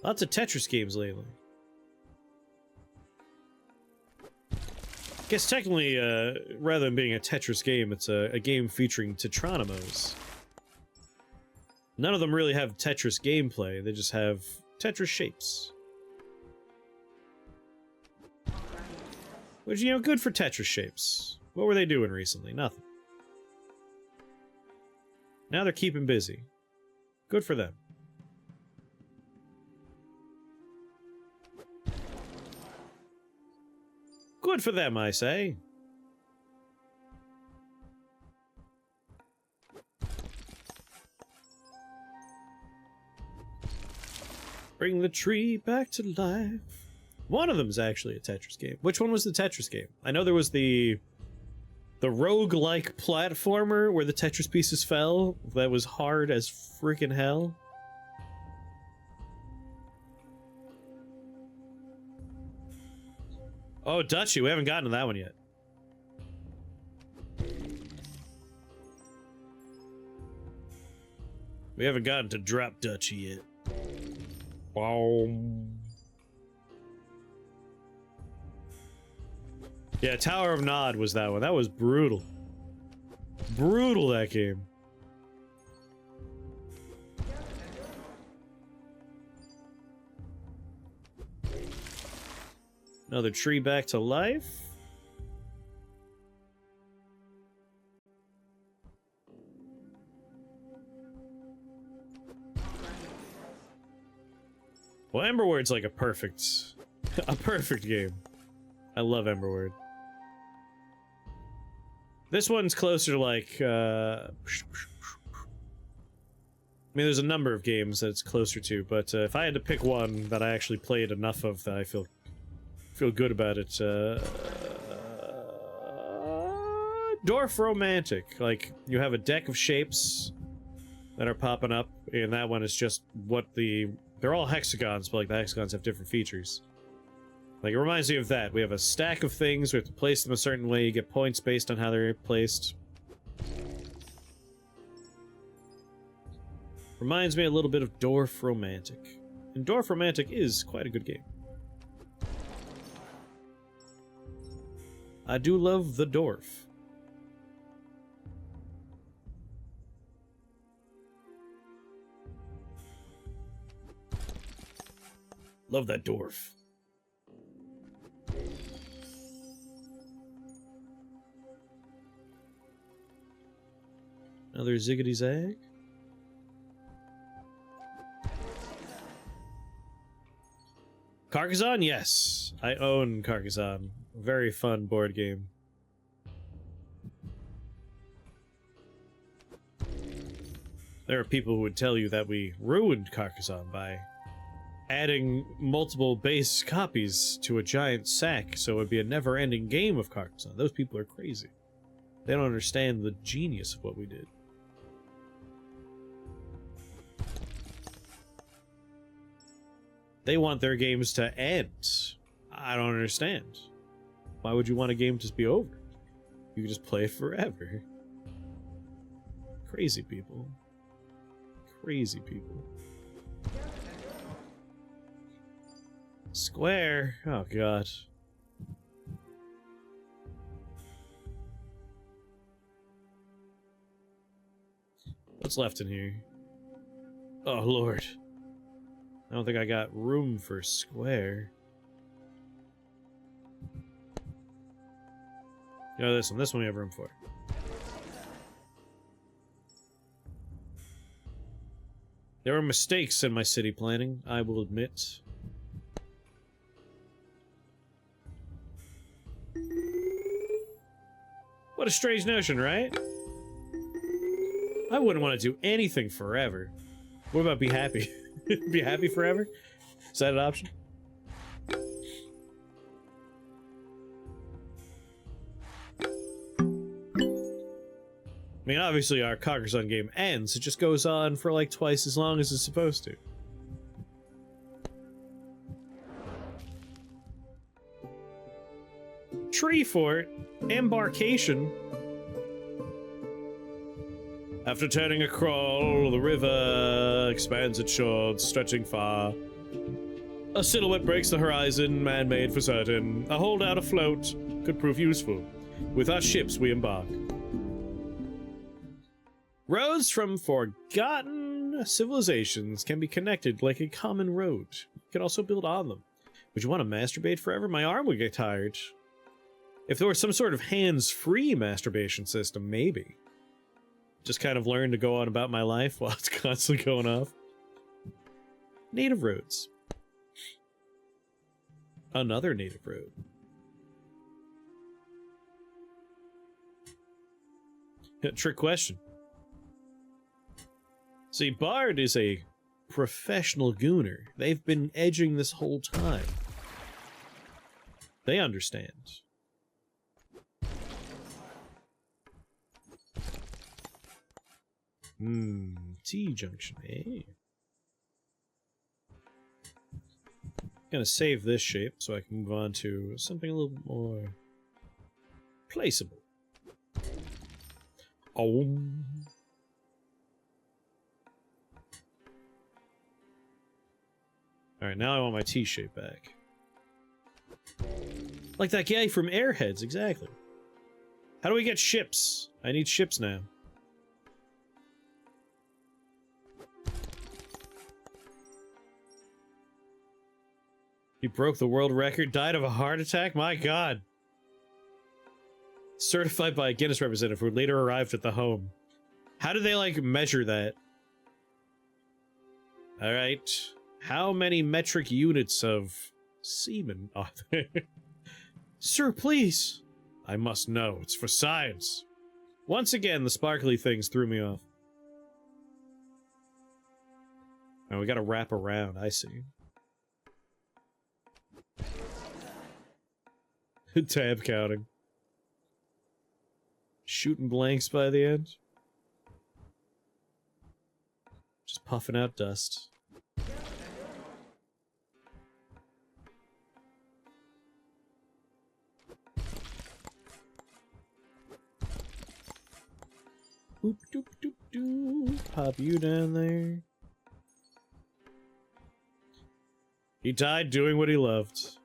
Lots of Tetris games lately. I guess technically, rather than being a Tetris game, it's a game featuring Tetronymos. None of them really have Tetris gameplay, they just have Tetris shapes. Which, you know, good for Tetris shapes. What were they doing recently? Nothing. Now they're keeping busy. Good for them. Good for them, I say. Bring the tree back to life. One of them is actually a Tetris game. Which one was the Tetris game? I know there was the roguelike platformer where the Tetris pieces fell. That was hard as freaking hell. Oh, Dutchy, we haven't gotten to that one yet. We haven't gotten to Drop Dutchy yet. Boom. Yeah, Tower of Nod was that one. That was brutal. Brutal, that game. Another tree back to life. Well, Emberword's like a perfect game. I love Emberword. This one's closer to like, I mean, there's a number of games that it's closer to, but if I had to pick one that I actually played enough of that I feel good about it, Dwarf Romantic. Like, you have a deck of shapes that are popping up, and that one is just what they're all hexagons, but like the hexagons have different features. Like, it reminds me of that. We have a stack of things, we have to place them a certain way, you get points based on how they're placed. Reminds me a little bit of Dwarf Romantic. And Dwarf Romantic is quite a good game. I do love the dwarf. Love that dwarf. Another Ziggity Zag. Carcassonne? Yes. I own Carcassonne. Very fun board game. There are people who would tell you that we ruined Carcassonne by adding multiple base copies to a giant sack, so it would be a never-ending game of Carcassonne. Those people are crazy. They don't understand the genius of what we did. They want their games to end. I don't understand. Why would you want a game to just be over? You can just play it forever. Crazy people. Crazy people. Square. Oh, God. What's left in here? Oh, Lord. I don't think I got room for square. You know, this one we have room for. There were mistakes in my city planning, I will admit. What a strange notion, right? I wouldn't want to do anything forever. What about be happy? Be happy forever? Is that an option? I mean, obviously our Carcassonne game ends. It just goes on for like twice as long as it's supposed to. Tree Fort, Embarkation. After turning a crawl, the river expands its shores, stretching far. A silhouette breaks the horizon, man-made for certain. A holdout afloat could prove useful. With our ships we embark. Roads from forgotten civilizations can be connected like a common road. You can also build on them. Would you want to masturbate forever? My arm would get tired. If there was some sort of hands-free masturbation system, maybe. Just kind of learn to go on about my life while it's constantly going off. Native roads. Another native road. Trick question. See, Bard is a professional gooner. They've been edging this whole time. They understand. T-junction, eh? Gonna save this shape so I can move on to something a little bit more placeable. Oh. Alright, now I want my T-shape back. Like that guy from Airheads, exactly. How do we get ships? I need ships now. He broke the world record, died of a heart attack? My god. Certified by a Guinness representative who later arrived at the home. How do they, like, measure that? Alright. How many metric units of semen are there? Sir, please. I must know. It's for science. Once again, the sparkly things threw me off. Oh, we gotta wrap around. I see. Tab counting. Shooting blanks by the end. Just puffing out dust. Boop doop doop doo. Pop you down there. He died doing what he loved.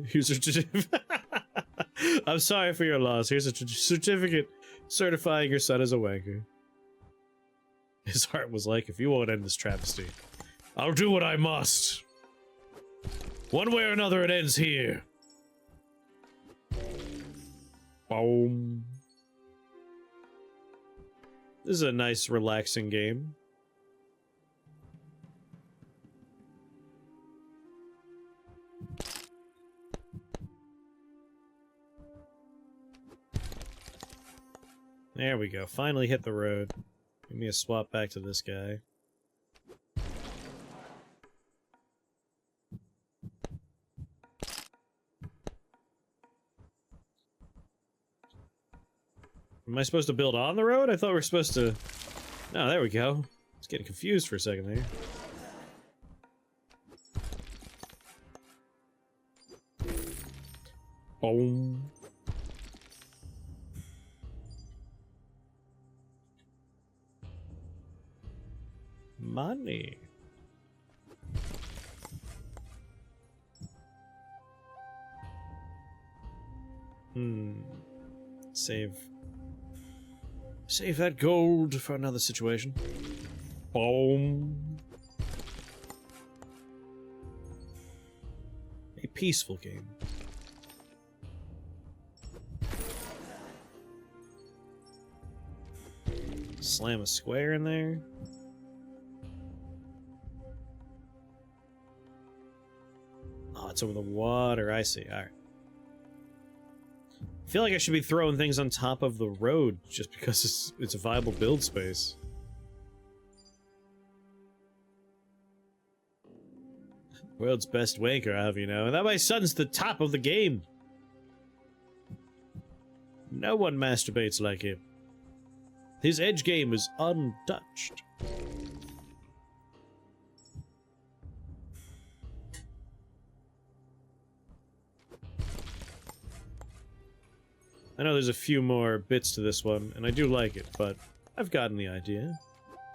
Here's a certificate. I'm sorry for your loss. Here's a certificate certifying your son as a wanker. His heart was like, if you won't end this travesty, I'll do what I must. One way or another, it ends here. Boom. This is a nice, relaxing game. There we go. Finally hit the road. Give me a swap back to this guy. Am I supposed to build on the road? I thought we were supposed to... No, there we go. I was getting confused for a second there. Boom. Money. Save. Save that gold for another situation. Boom. A peaceful game. Slam a square in there. Oh, it's over the water. I see. Alright. I feel like I should be throwing things on top of the road just because it's a viable build space. World's best wanker, I have you know. And that my son's the top of the game. No one masturbates like him. His edge game is untouched. I know there's a few more bits to this one, and I do like it, but I've gotten the idea.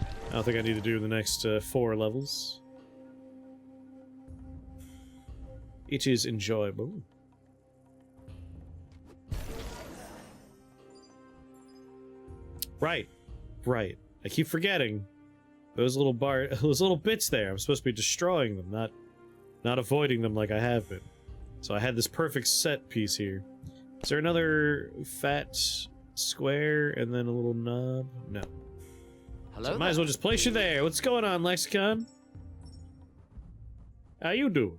I don't think I need to do the next 4 levels. It is enjoyable. Right. Right. I keep forgetting. Those little those little bits there, I'm supposed to be destroying them, not avoiding them like I have been. So I had this perfect set piece here. Is there another fat square and then a little knob? No. Hello. So might as well just place you there. What's going on, Lexicon? How you doing?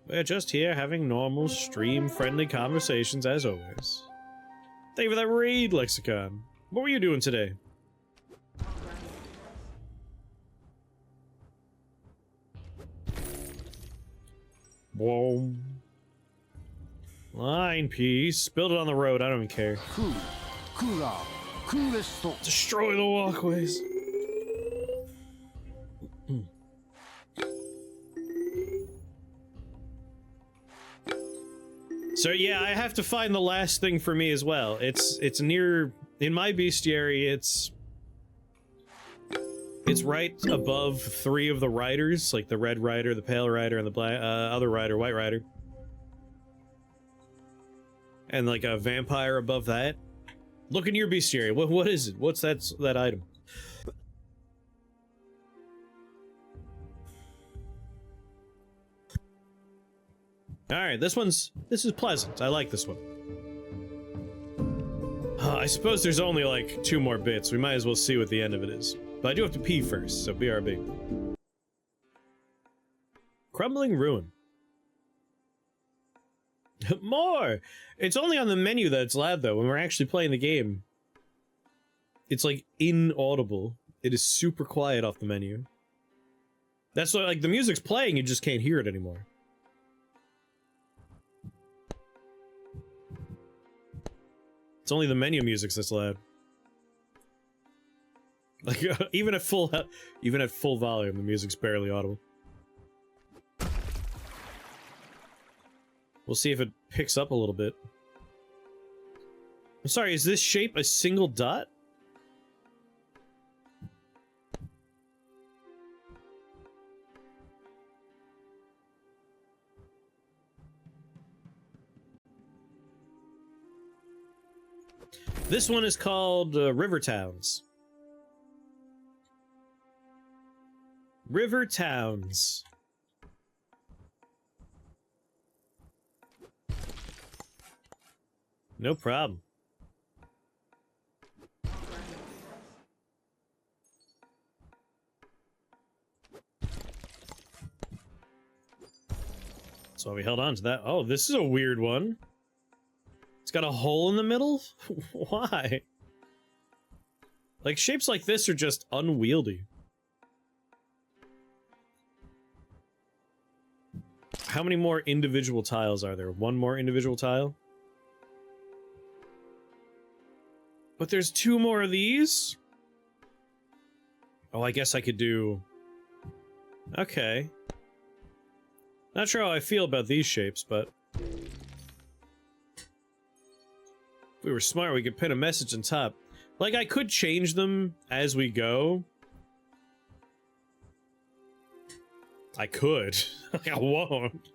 We're just here having normal, stream-friendly conversations as always. Thank you for that raid, Lexicon. What were you doing today? Whoa. Line piece. Spilled it on the road. I don't even care. Destroy the walkways. So yeah, I have to find the last thing for me as well. It's near in my bestiary. It's right above 3 of the riders, like the red rider, the pale rider, and the black other rider, white rider, and like a vampire above that. Look in your bestiary. What is it? What's that item? Alright, this is pleasant. I like this one. I suppose there's only like 2 more bits. We might as well see what the end of it is. But I do have to pee first, so BRB. Crumbling ruin. More! It's only on the menu that it's loud though. When we're actually playing the game, it's like inaudible. It is super quiet off the menu. That's why, like, the music's playing, you just can't hear it anymore. It's only the menu music that's loud. Like even at full volume, the music's barely audible. We'll see if it picks up a little bit. I'm sorry, is this shape a single dot? This one is called River Towns. River Towns. No problem. So we held on to that. Oh, this is a weird one. It's got a hole in the middle? Why? Like, shapes like this are just unwieldy. How many more individual tiles are there? 1 more individual tile? But there's 2 more of these? Oh, I guess I could do... Okay. Not sure how I feel about these shapes, but... If we were smart, we could pin a message on top. Like, I could change them as we go. I could. I won't.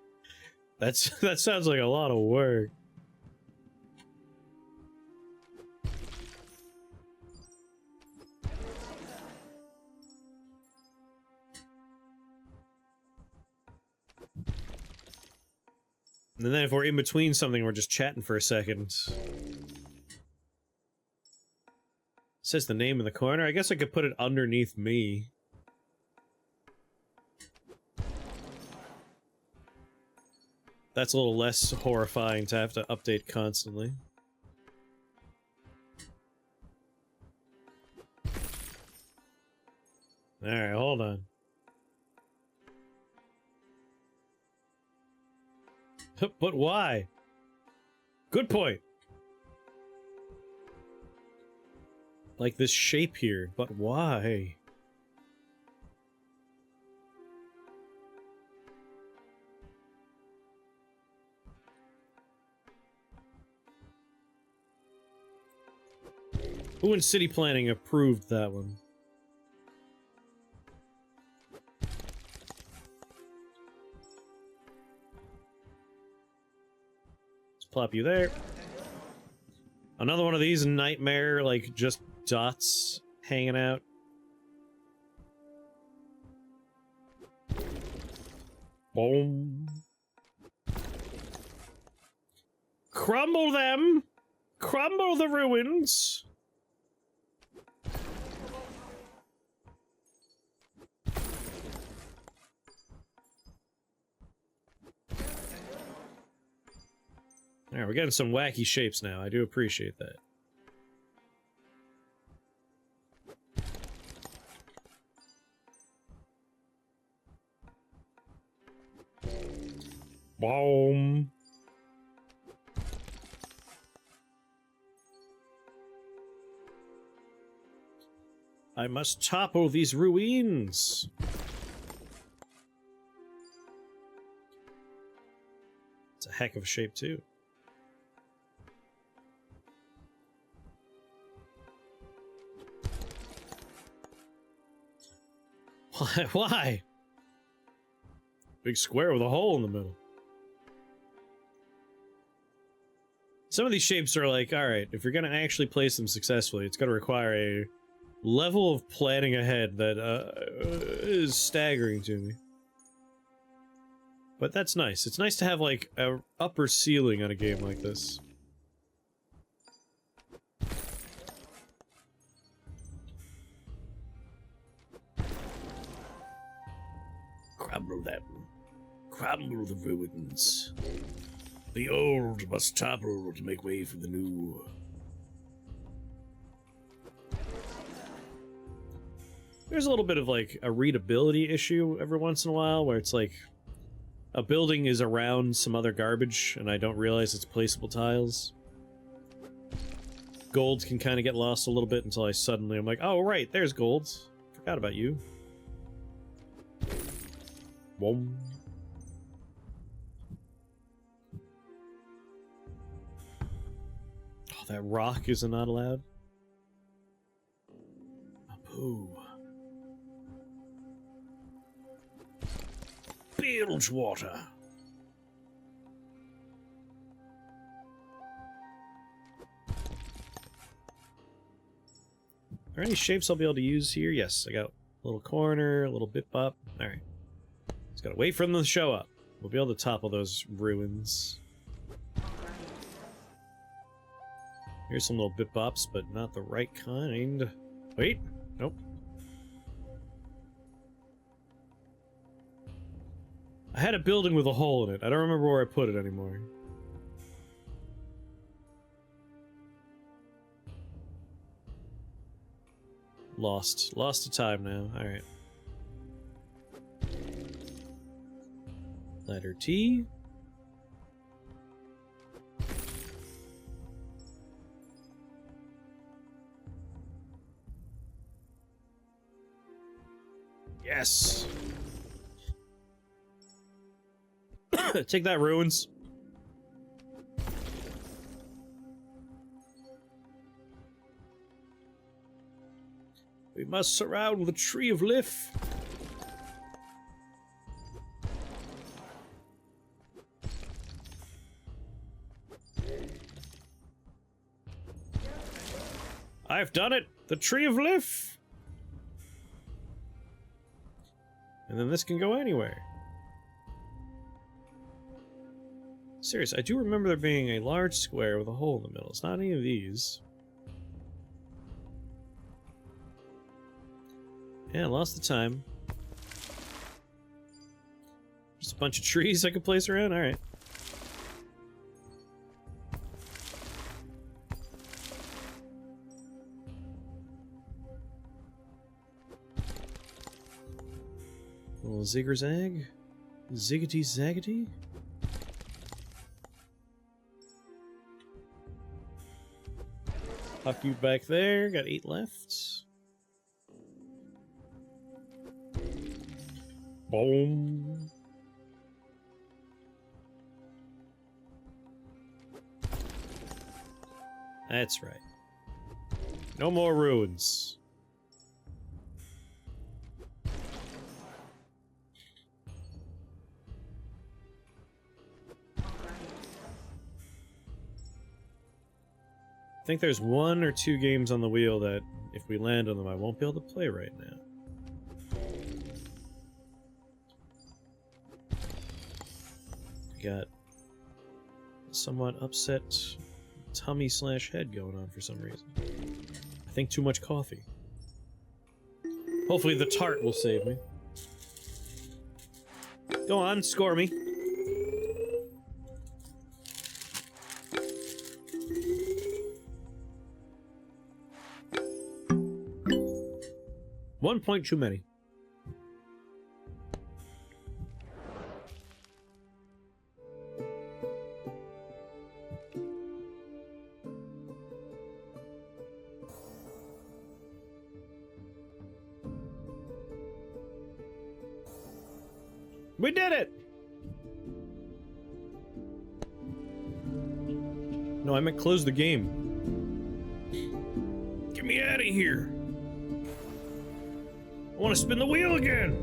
That sounds like a lot of work. And then if we're in between something, we're just chatting for a second. Says the name in the corner. I guess I could put it underneath me. That's a little less horrifying to have to update constantly. Alright, hold on. But why? Good point. like this shape here, but why? Who in city planning approved that one? Let's plop you there. Another one of these nightmare, like, just dots hanging out. Boom. Crumble them! Crumble the ruins! Alright, we're getting some wacky shapes now. I do appreciate that. Boom. I must topple these ruins. It's a heck of a shape, too. Why? Big square with a hole in the middle. Some of these shapes are like, alright, if you're gonna actually place them successfully, it's gonna require a level of planning ahead that is staggering to me. But that's nice. It's nice to have, like, an upper ceiling on a game like this. Crumble them. Crumble the ruins. The old must topple to make way for the new. There's a little bit of, like, a readability issue every once in a while, where it's like, a building is around some other garbage, and I don't realize it's placeable tiles. Gold can kind of get lost a little bit until I'm like, oh, right, there's gold. Forgot about you. Boom. Oh, that rock is not allowed. A poo. Bilge water. Are there any shapes I'll be able to use here? Yes, I got a little corner, a little bip bop. Alright. Just gotta wait for them to show up. We'll be able to topple those ruins. Here's some little bip bops, but not the right kind. Wait. Nope. I had a building with a hole in it. I don't remember where I put it anymore. Lost. Lost to time now. Alright. Letter T. Yes! Take that, ruins. We must surround the Tree of Life. I've done it! The Tree of Life! And then this can go anywhere. Serious, I do remember there being a large square with a hole in the middle. It's not any of these. Yeah, I lost the time. Just a bunch of trees I could place around? Alright. A little zigger-zag? Ziggity-zaggity? Tuck you back there. Got 8 left. Boom. That's right. No more ruins. I think there's 1 or 2 games on the wheel that, if we land on them, I won't be able to play right now. Got a somewhat upset tummy/head going on for some reason. I think too much coffee. Hopefully the tart will save me. Go on, score me. One point too many. We did it! No, I meant close the game. Get me out of here. I want to spin the wheel again.